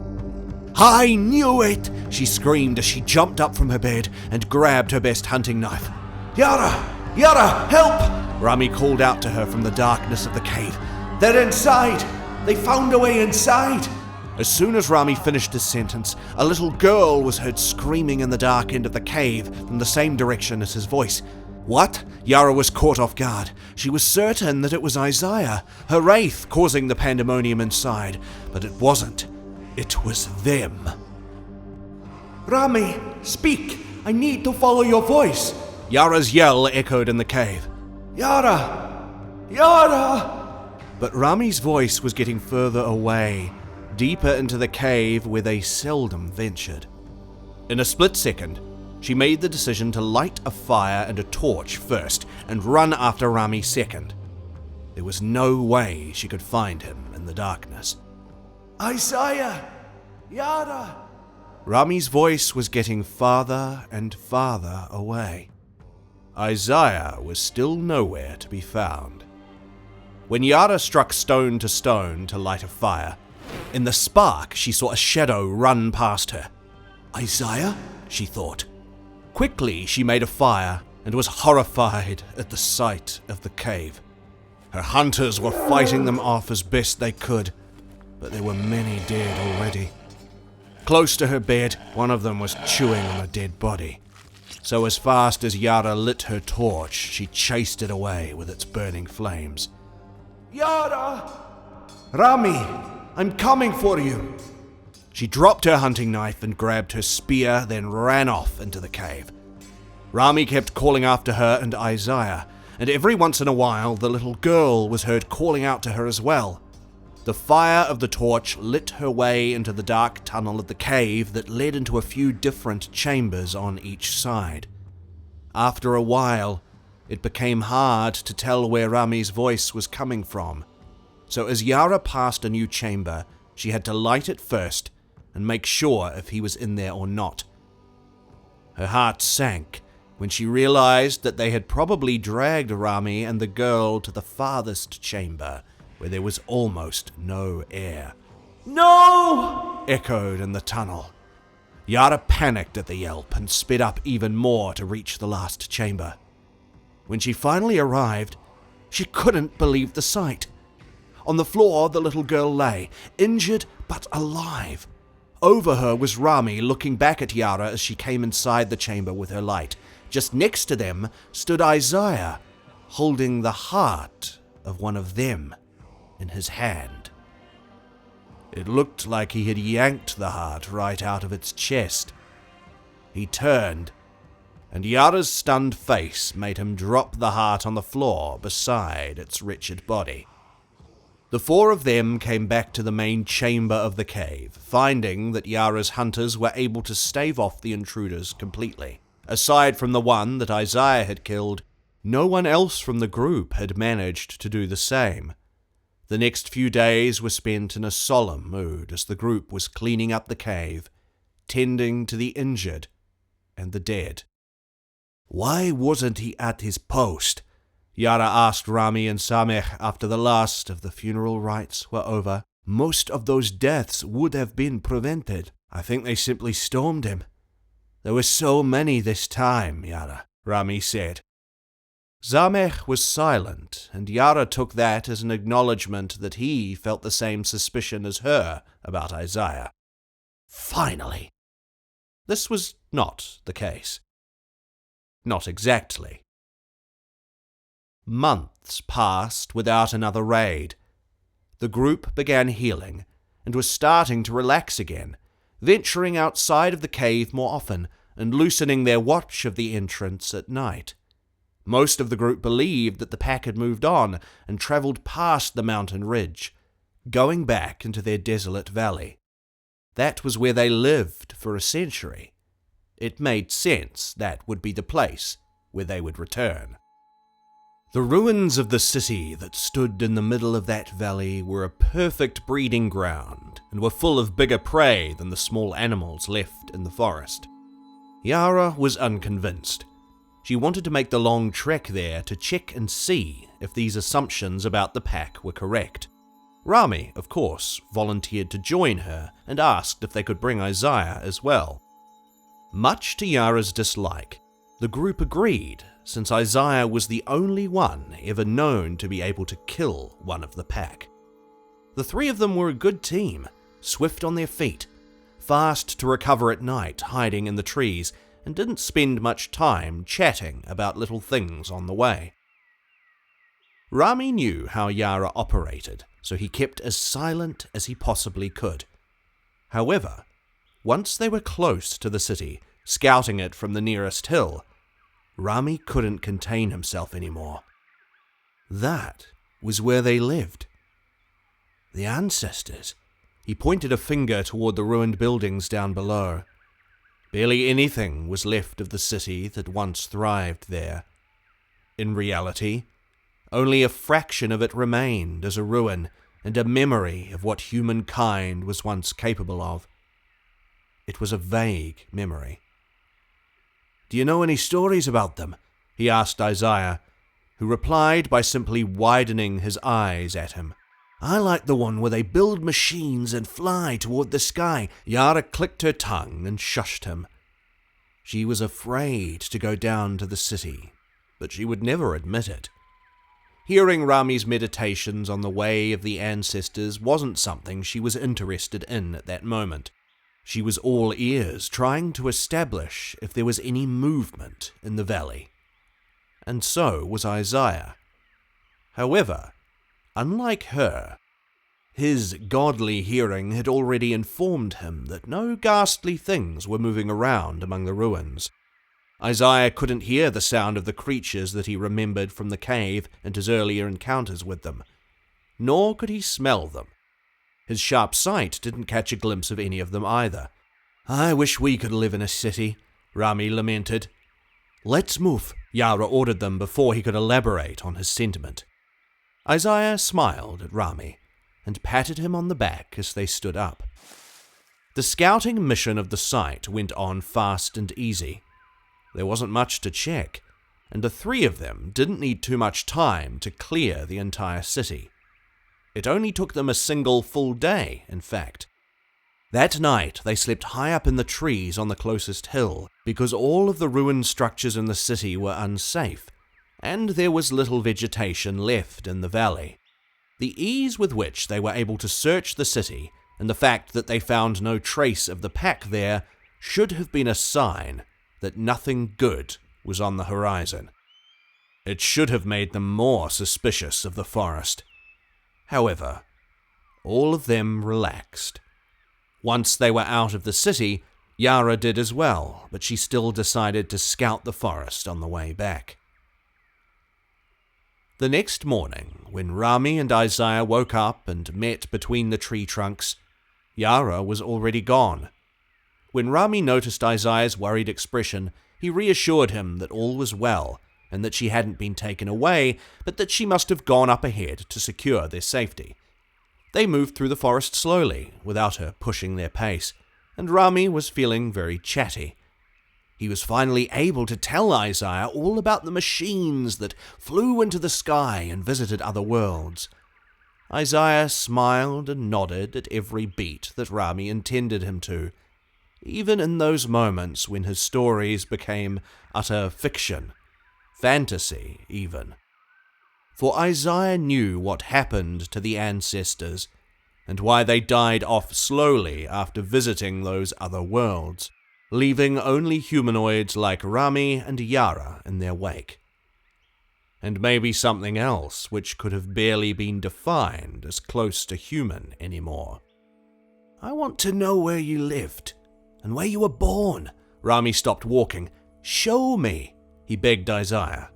"I knew it!" she screamed as she jumped up from her bed and grabbed her best hunting knife. "Yara! Yara, help!" Rami called out to her from the darkness of the cave. "They're inside! They found a way inside!" As soon as Rami finished his sentence, a little girl was heard screaming in the dark end of the cave from the same direction as his voice. What? Yara was caught off guard. She was certain that it was Isaiah, her wraith, causing the pandemonium inside, but it wasn't. It was them. "Rami, speak! I need to follow your voice!" Yara's yell echoed in the cave. "Yara! Yara!" But Rami's voice was getting further away, deeper into the cave where they seldom ventured. In a split second, she made the decision to light a fire and a torch first and run after Rami second. There was no way she could find him in the darkness. "Isaiah! Yara!" Rami's voice was getting farther and farther away. Isaiah was still nowhere to be found. When Yara struck stone to light a fire, in the spark she saw a shadow run past her. "Isaiah?" she thought. Quickly she made a fire and was horrified at the sight of the cave. Her hunters were fighting them off as best they could, but there were many dead already. Close to her bed, one of them was chewing on a dead body. So as fast as Yara lit her torch, she chased it away with its burning flames. Yara! Rami, I'm coming for you! She dropped her hunting knife and grabbed her spear, then ran off into the cave. Rami kept calling after her and Isaiah, and every once in a while the little girl was heard calling out to her as well. The fire of the torch lit her way into the dark tunnel of the cave that led into a few different chambers on each side. After a while, it became hard to tell where Rami's voice was coming from, so as Yara passed a new chamber, she had to light it first and make sure if he was in there or not. Her heart sank when she realized that they had probably dragged Rami and the girl to the farthest chamber, where there was almost no air. "No!" echoed in the tunnel. Yara panicked at the yelp and sped up even more to reach the last chamber. When she finally arrived, she couldn't believe the sight. On the floor, the little girl lay, injured but alive. Over her was Rami looking back at Yara as she came inside the chamber with her light. Just next to them stood Isaiah, holding the heart of one of them in his hand. It looked like he had yanked the heart right out of its chest. He turned, and Yara's stunned face made him drop the heart on the floor beside its wretched body. The four of them came back to the main chamber of the cave, finding that Yara's hunters were able to stave off the intruders completely. Aside from the one that Isaiah had killed, no one else from the group had managed to do the same. The next few days were spent in a solemn mood as the group was cleaning up the cave, tending to the injured and the dead. "Why wasn't he at his post?" Yara asked Rami and Samech after the last of the funeral rites were over. "Most of those deaths would have been prevented. I think they simply stormed him. There were so many this time, Yara," Rami said. Samech was silent, and Yara took that as an acknowledgement that he felt the same suspicion as her about Isaiah. Finally! This was not the case. Not exactly. Months passed without another raid. The group began healing, and was starting to relax again, venturing outside of the cave more often, and loosening their watch of the entrance at night. Most of the group believed that the pack had moved on and travelled past the mountain ridge, going back into their desolate valley. That was where they lived for a century. It made sense that would be the place where they would return. The ruins of the city that stood in the middle of that valley were a perfect breeding ground and were full of bigger prey than the small animals left in the forest. Yara was unconvinced. She wanted to make the long trek there to check and see if these assumptions about the pack were correct. Rami, of course, volunteered to join her and asked if they could bring Isaiah as well. Much to Yara's dislike, the group agreed, since Isaiah was the only one ever known to be able to kill one of the pack. The three of them were a good team, swift on their feet, fast to recover at night, hiding in the trees, and didn't spend much time chatting about little things on the way. Rami knew how Yara operated, so he kept as silent as he possibly could. However, once they were close to the city, scouting it from the nearest hill, Rami couldn't contain himself anymore. That was where they lived. The ancestors. He pointed a finger toward the ruined buildings down below. Barely anything was left of the city that once thrived there. In reality, only a fraction of it remained as a ruin and a memory of what humankind was once capable of. It was a vague memory. "Do you know any stories about them?" he asked Isaiah, who replied by simply widening his eyes at him. "I like the one where they build machines and fly toward the sky." Yara clicked her tongue and shushed him. She was afraid to go down to the city, but she would never admit it. Hearing Rami's meditations on the way of the ancestors wasn't something she was interested in at that moment. She was all ears, trying to establish if there was any movement in the valley. And so was Isaiah. However, unlike her, his godly hearing had already informed him that no ghastly things were moving around among the ruins. Isaiah couldn't hear the sound of the creatures that he remembered from the cave and his earlier encounters with them, nor could he smell them. His sharp sight didn't catch a glimpse of any of them either. "I wish we could live in a city," Rami lamented. "Let's move," Yara ordered them before he could elaborate on his sentiment. Isaiah smiled at Rami and patted him on the back as they stood up. The scouting mission of the site went on fast and easy. There wasn't much to check, and the three of them didn't need too much time to clear the entire city. It only took them a single full day, in fact. That night, they slept high up in the trees on the closest hill, because all of the ruined structures in the city were unsafe, and there was little vegetation left in the valley. The ease with which they were able to search the city, and the fact that they found no trace of the pack there, should have been a sign that nothing good was on the horizon. It should have made them more suspicious of the forest. However, all of them relaxed. Once they were out of the city, Yara did as well, but she still decided to scout the forest on the way back. The next morning, when Rami and Isaiah woke up and met between the tree trunks, Yara was already gone. When Rami noticed Isaiah's worried expression, he reassured him that all was well, and that she hadn't been taken away, but that she must have gone up ahead to secure their safety. They moved through the forest slowly, without her pushing their pace, and Rami was feeling very chatty. He was finally able to tell Isaiah all about the machines that flew into the sky and visited other worlds. Isaiah smiled and nodded at every beat that Rami intended him to, even in those moments when his stories became utter fiction. Fantasy, even. For Isaiah knew what happened to the ancestors, and why they died off slowly after visiting those other worlds, leaving only humanoids like Rami and Yara in their wake. And maybe something else which could have barely been defined as close to human anymore. "I want to know where you lived, and where you were born." Rami stopped walking. "Show me," he begged Isaiah.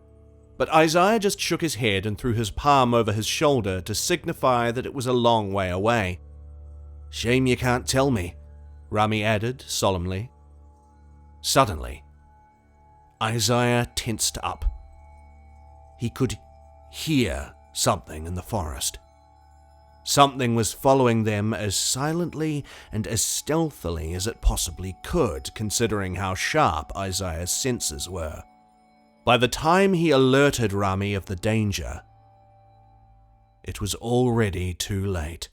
But Isaiah just shook his head and threw his palm over his shoulder to signify that it was a long way away. "Shame you can't tell me," Rami added solemnly. Suddenly, Isaiah tensed up. He could hear something in the forest. Something was following them as silently and as stealthily as it possibly could, considering how sharp Isaiah's senses were. By the time he alerted Rami of the danger, it was already too late.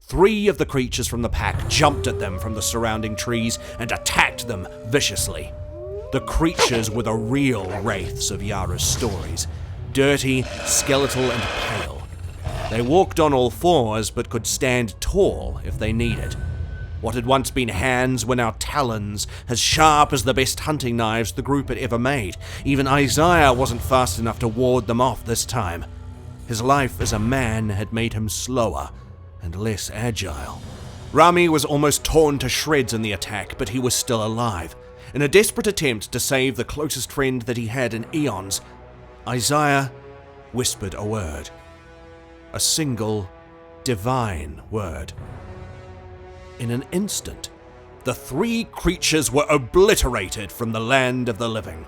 3 of the creatures from the pack jumped at them from the surrounding trees and attacked them viciously. The creatures were the real wraiths of Yara's stories, dirty, skeletal, and pale. They walked on all fours but could stand tall if they needed. What had once been hands were now talons, as sharp as the best hunting knives the group had ever made. Even Isaiah wasn't fast enough to ward them off this time. His life as a man had made him slower and less agile. Rami was almost torn to shreds in the attack, but he was still alive. In a desperate attempt to save the closest friend that he had in eons, Isaiah whispered a word. A single, divine word. In an instant, the 3 creatures were obliterated from the land of the living.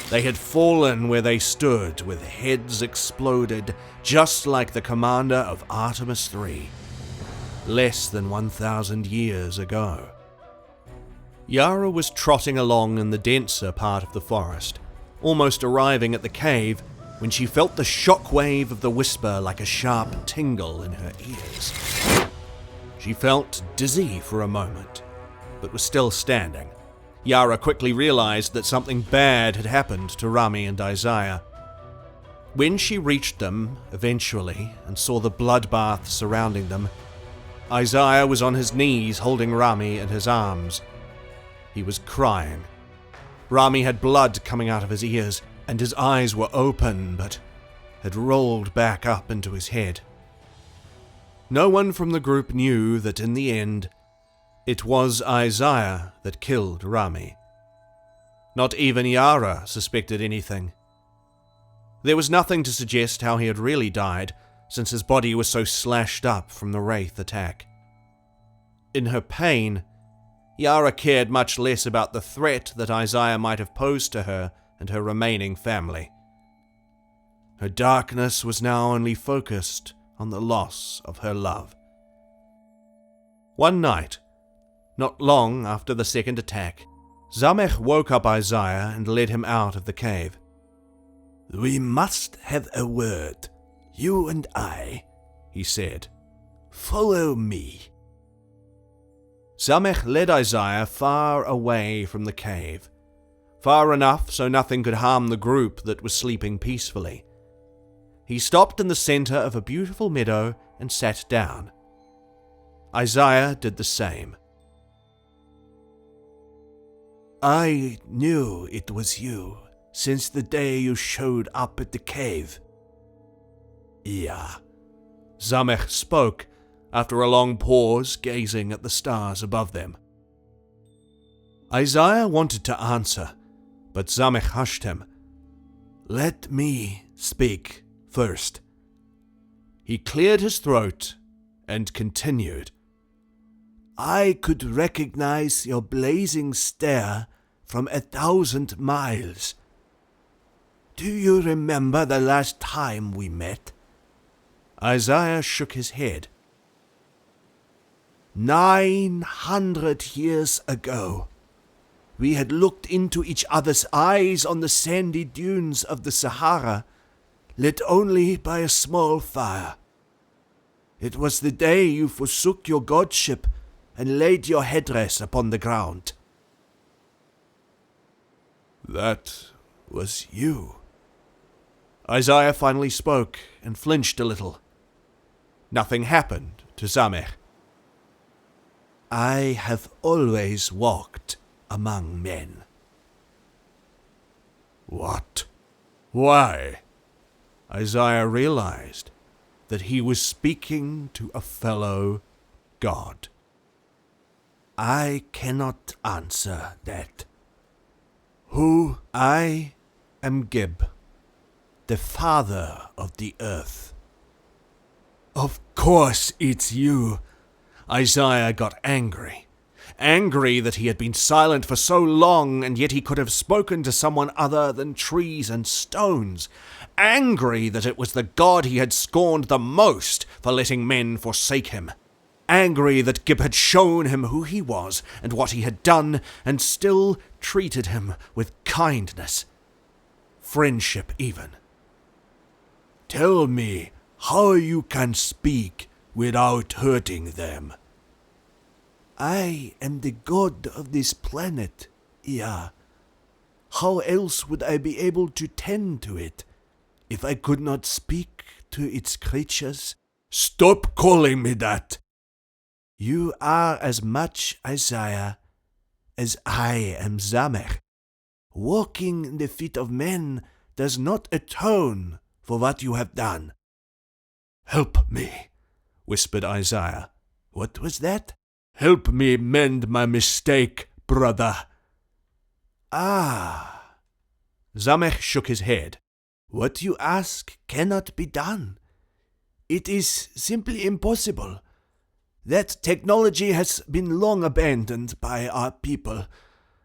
They had fallen where they stood, with heads exploded, just like the commander of Artemis III, less than 1,000 years ago. Yara was trotting along in the denser part of the forest, almost arriving at the cave, when she felt the shockwave of the whisper like a sharp tingle in her ears. She felt dizzy for a moment, but was still standing. Yara quickly realized that something bad had happened to Rami and Isaiah. When she reached them, eventually, and saw the bloodbath surrounding them, Isaiah was on his knees holding Rami in his arms. He was crying. Rami had blood coming out of his ears, and his eyes were open, but had rolled back up into his head. No one from the group knew that in the end, it was Isaiah that killed Rami. Not even Yara suspected anything. There was nothing to suggest how he had really died, since his body was so slashed up from the wraith attack. In her pain, Yara cared much less about the threat that Isaiah might have posed to her and her remaining family. Her darkness was now only focused on the loss of her love. One night, not long after the second attack, Zamech woke up Isaiah and led him out of the cave. "We must have a word, you and I," he said. "Follow me." Zamech led Isaiah far away from the cave, far enough so nothing could harm the group that was sleeping peacefully. He stopped in the center of a beautiful meadow and sat down. Isaiah did the same. "I knew it was you since the day you showed up at the cave." "Yeah," Zamech spoke after a long pause, gazing at the stars above them. Isaiah wanted to answer, but Zamech hushed him. "Let me speak first." He cleared his throat and continued. "I could recognize your blazing stare from 1,000 miles. Do you remember the last time we met?" Isaiah shook his head. 900 years ago. We had looked into each other's eyes on the sandy dunes of the Sahara, lit only by a small fire. It was the day you forsook your godship and laid your headdress upon the ground. "That was you." Isaiah finally spoke and flinched a little. Nothing happened to Zamech. "I have always walked among men." "What? Why?" Isaiah realized that he was speaking to a fellow god. "I cannot answer that." "Who?" "I am Gib, the father of the earth." "Of course it's you." Isaiah got angry. Angry that he had been silent for so long, and yet he could have spoken to someone other than trees and stones. Angry that it was the God he had scorned the most for letting men forsake him. Angry that Gib had shown him who he was and what he had done, and still treated him with kindness. Friendship even. "Tell me how you can speak without hurting them." "I am the god of this planet, Ea. How else would I be able to tend to it if I could not speak to its creatures?" "Stop calling me that!" "You are as much Isaiah as I am Zamech. Walking in the feet of men does not atone for what you have done." "Help me," whispered Isaiah. "What was that?" "Help me mend my mistake, brother." "Ah." Zamech shook his head. "What you ask cannot be done. It is simply impossible. That technology has been long abandoned by our people,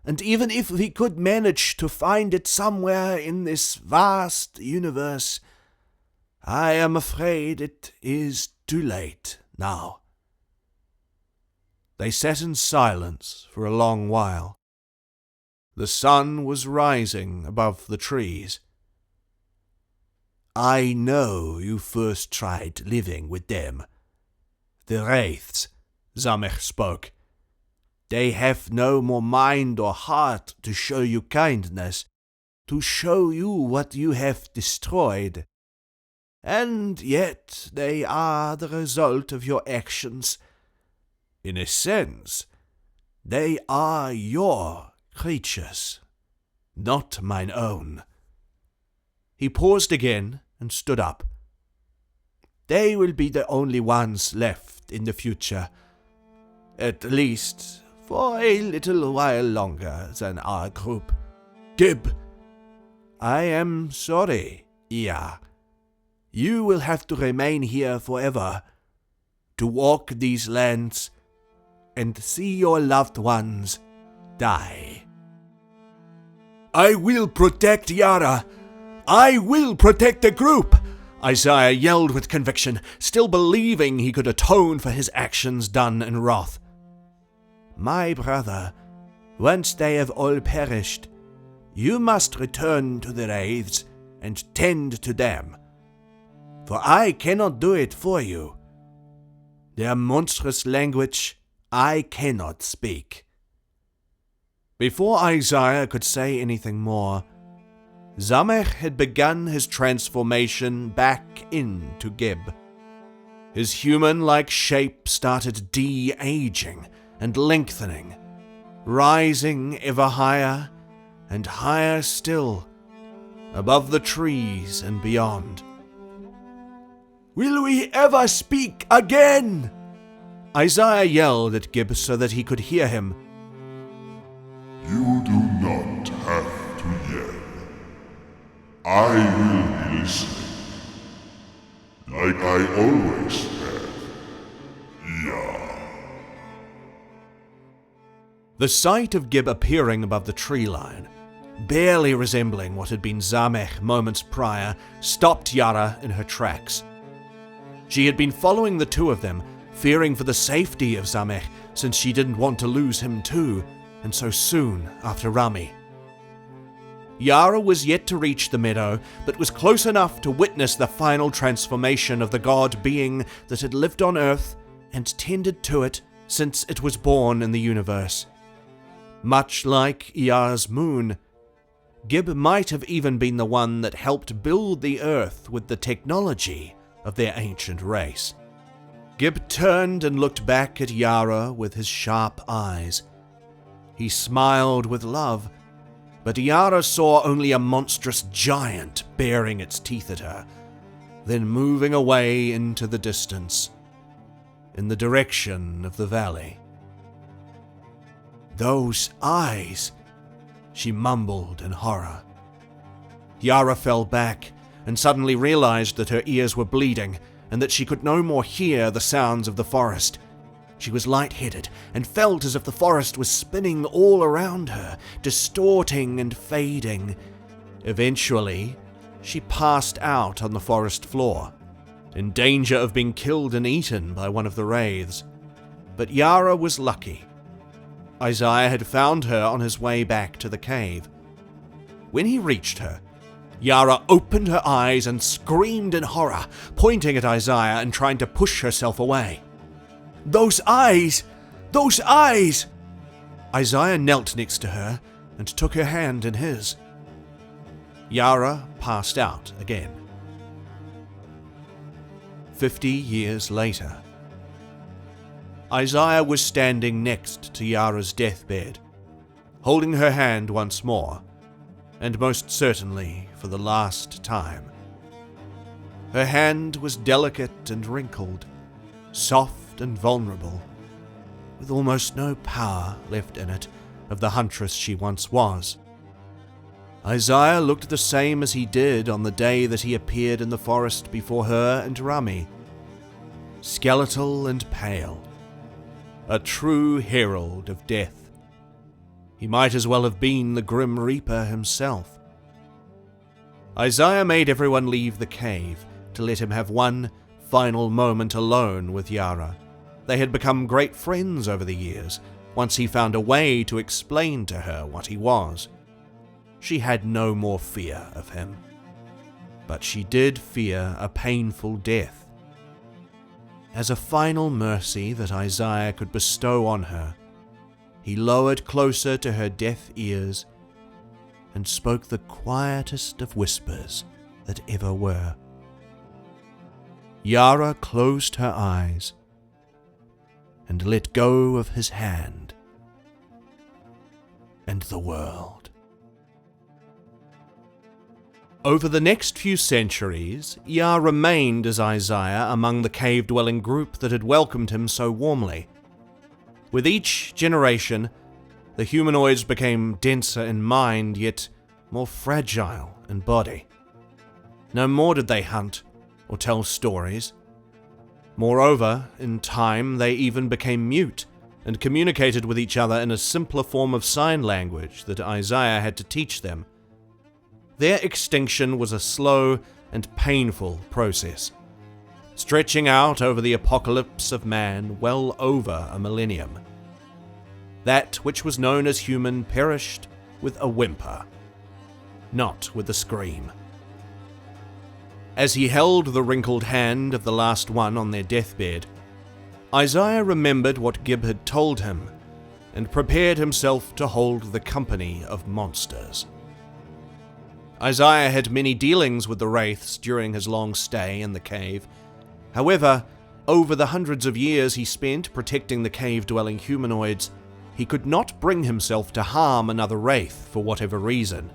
and even if we could manage to find it somewhere in this vast universe, I am afraid it is too late now." They sat in silence for a long while. The sun was rising above the trees. "I know you first tried living with them. The wraiths," Zamech spoke. "They have no more mind or heart to show you kindness, to show you what you have destroyed, And yet they are the result of your actions. In a sense, they are your creatures, not mine own." He paused again and stood up. "They will be the only ones left in the future, at least for a little while longer than our group. Gib, I am sorry, Ia. You will have to remain here forever, to walk these lands and see your loved ones die." "I will protect Yara. I will protect the group," Isaiah yelled with conviction, still believing he could atone for his actions done in wrath. "My brother, once they have all perished, you must return to the wraiths and tend to them, for I cannot do it for you. Their monstrous language I cannot speak." Before Isaiah could say anything more, Zamech had begun his transformation back into Gib. His human-like shape started de-aging and lengthening, rising ever higher and higher still, above the trees and beyond. "Will we ever speak again?" Isaiah yelled at Gib so that he could hear him. You do not have to yell. I will be listening, like I always have. Yeah. The sight of Gib appearing above the tree line, barely resembling what had been Zamech moments prior, stopped Yara in her tracks. She had been following the two of them, fearing for the safety of Zamech, since she didn't want to lose him too, and so soon after Rami. Yara was yet to reach the meadow, but was close enough to witness the final transformation of the god being that had lived on Earth and tended to it since it was born in the universe. Much like Iar's moon, Gib might have even been the one that helped build the Earth with the technology of their ancient race. Gib turned and looked back at Yara with his sharp eyes. He smiled with love, but Yara saw only a monstrous giant baring its teeth at her, then moving away into the distance, in the direction of the valley. "Those eyes," she mumbled in horror. Yara fell back and suddenly realized that her ears were bleeding and that she could no more hear the sounds of the forest. She was lightheaded and felt as if the forest was spinning all around her, distorting and fading. Eventually, she passed out on the forest floor, in danger of being killed and eaten by one of the wraiths. But Yara was lucky. Isaiah had found her on his way back to the cave. When he reached her, Yara opened her eyes and screamed in horror, pointing at Isaiah and trying to push herself away. "Those eyes! Those eyes!" Isaiah knelt next to her and took her hand in his. Yara passed out again. 50 years later, Isaiah was standing next to Yara's deathbed, holding her hand once more, and most certainly for the last time. Her hand was delicate and wrinkled, soft and vulnerable, with almost no power left in it of the huntress she once was. Isaiah looked the same as he did on the day that he appeared in the forest before her and Rami, skeletal and pale, a true herald of death. He might as well have been the Grim Reaper himself. Isaiah made everyone leave the cave to let him have one final moment alone with Yara. They had become great friends over the years, once he found a way to explain to her what he was. She had no more fear of him, but she did fear a painful death. As a final mercy that Isaiah could bestow on her, he lowered closer to her deaf ears and spoke the quietest of whispers that ever were. Yara closed her eyes and let go of his hand and the world. Over the next few centuries, Yara remained as Isaiah among the cave-dwelling group that had welcomed him so warmly. With each generation, the humanoids became denser in mind, yet more fragile in body. No more did they hunt or tell stories. Moreover, in time, they even became mute and communicated with each other in a simpler form of sign language that Isaiah had to teach them. Their extinction was a slow and painful process, stretching out over the apocalypse of man well over a millennium. That which was known as human perished with a whimper, not with a scream. As he held the wrinkled hand of the last one on their deathbed, Isaiah remembered what Gib had told him and prepared himself to hold the company of monsters. Isaiah had many dealings with the wraiths during his long stay in the cave. However, over the hundreds of years he spent protecting the cave-dwelling humanoids, he could not bring himself to harm another wraith for whatever reason.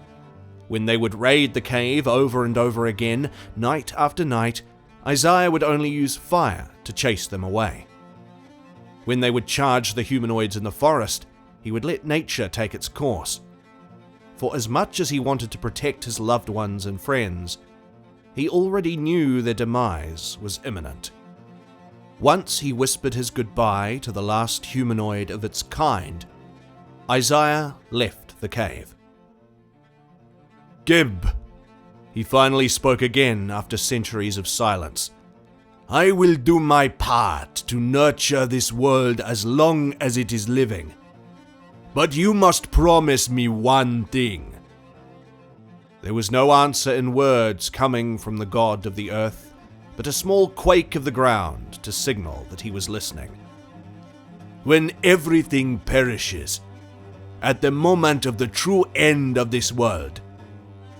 When they would raid the cave over and over again, night after night, Isaiah would only use fire to chase them away. When they would charge the humanoids in the forest, he would let nature take its course. For as much as he wanted to protect his loved ones and friends, he already knew their demise was imminent. Once he whispered his goodbye to the last humanoid of its kind, Isaiah left the cave. "Gib," he finally spoke again after centuries of silence, "I will do my part to nurture this world as long as it is living. But you must promise me one thing." There was no answer in words coming from the god of the earth, but a small quake of the ground to signal that he was listening. "When everything perishes, at the moment of the true end of this world,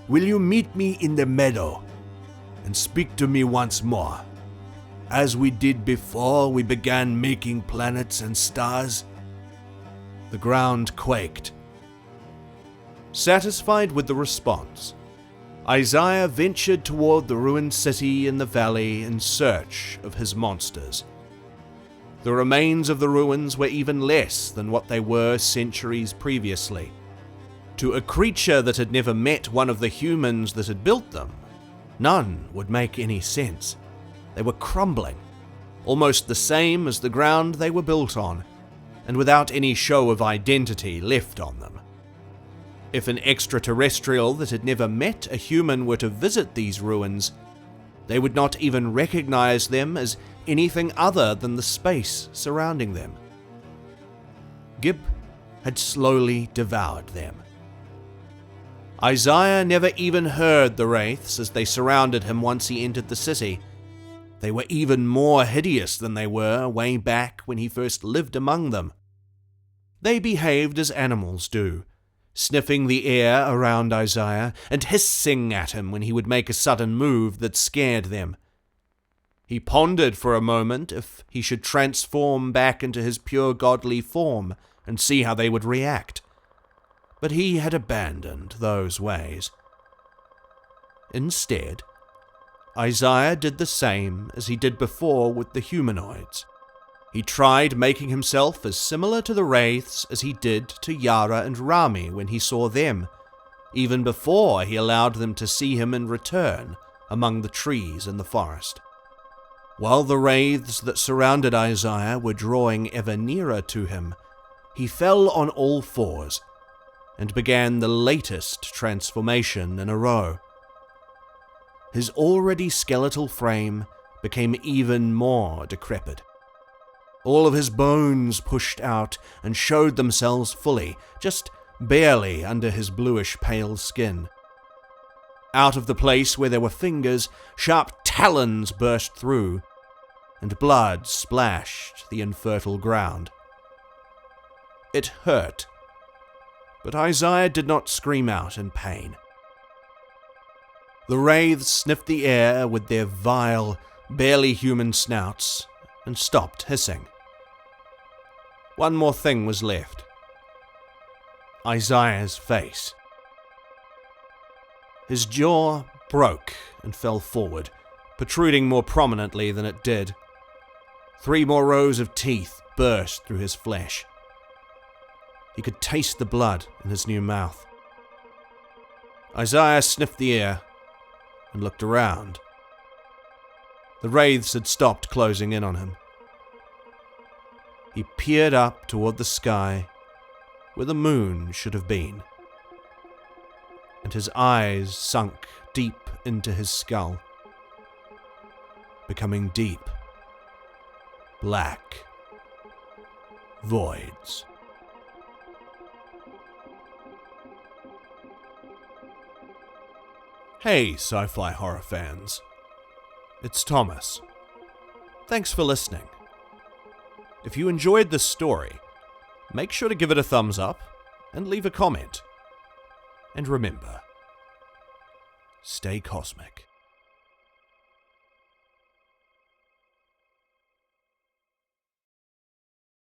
will you meet me in the meadow and speak to me once more, as we did before we began making planets and stars?" The ground quaked. Satisfied with the response, Isaiah ventured toward the ruined city in the valley in search of his monsters. The remains of the ruins were even less than what they were centuries previously. To a creature that had never met one of the humans that had built them, none would make any sense. They were crumbling, almost the same as the ground they were built on, and without any show of identity left on them. If an extraterrestrial that had never met a human were to visit these ruins, they would not even recognize them as anything other than the space surrounding them. Gib had slowly devoured them. Isaiah never even heard the wraiths as they surrounded him once he entered the city. They were even more hideous than they were way back when he first lived among them. They behaved as animals do, sniffing the air around Isaiah and hissing at him when he would make a sudden move that scared them. He pondered for a moment if he should transform back into his pure godly form and see how they would react. But he had abandoned those ways. Instead, Isaiah did the same as he did before with the humanoids. He tried making himself as similar to the wraiths as he did to Yara and Rami when he saw them, even before he allowed them to see him in return among the trees in the forest. While the wraiths that surrounded Isaiah were drawing ever nearer to him, he fell on all fours and began the latest transformation in a row. His already skeletal frame became even more decrepit. All of his bones pushed out and showed themselves fully, just barely under his bluish-pale skin. Out of the place where there were fingers, sharp talons burst through, and blood splashed the infertile ground. It hurt, but Isaiah did not scream out in pain. The wraiths sniffed the air with their vile, barely human snouts and stopped hissing. One more thing was left. Isaiah's face. His jaw broke and fell forward, protruding more prominently than it did. 3 more rows of teeth burst through his flesh. He could taste the blood in his new mouth. Isaiah sniffed the air and looked around. The wraiths had stopped closing in on him. He peered up toward the sky where the moon should have been, and his eyes sunk deep into his skull, becoming deep, black voids. Hey, sci-fi horror fans. It's Thomas. Thanks for listening. If you enjoyed this story, make sure to give it a thumbs up and leave a comment. And remember, stay cosmic.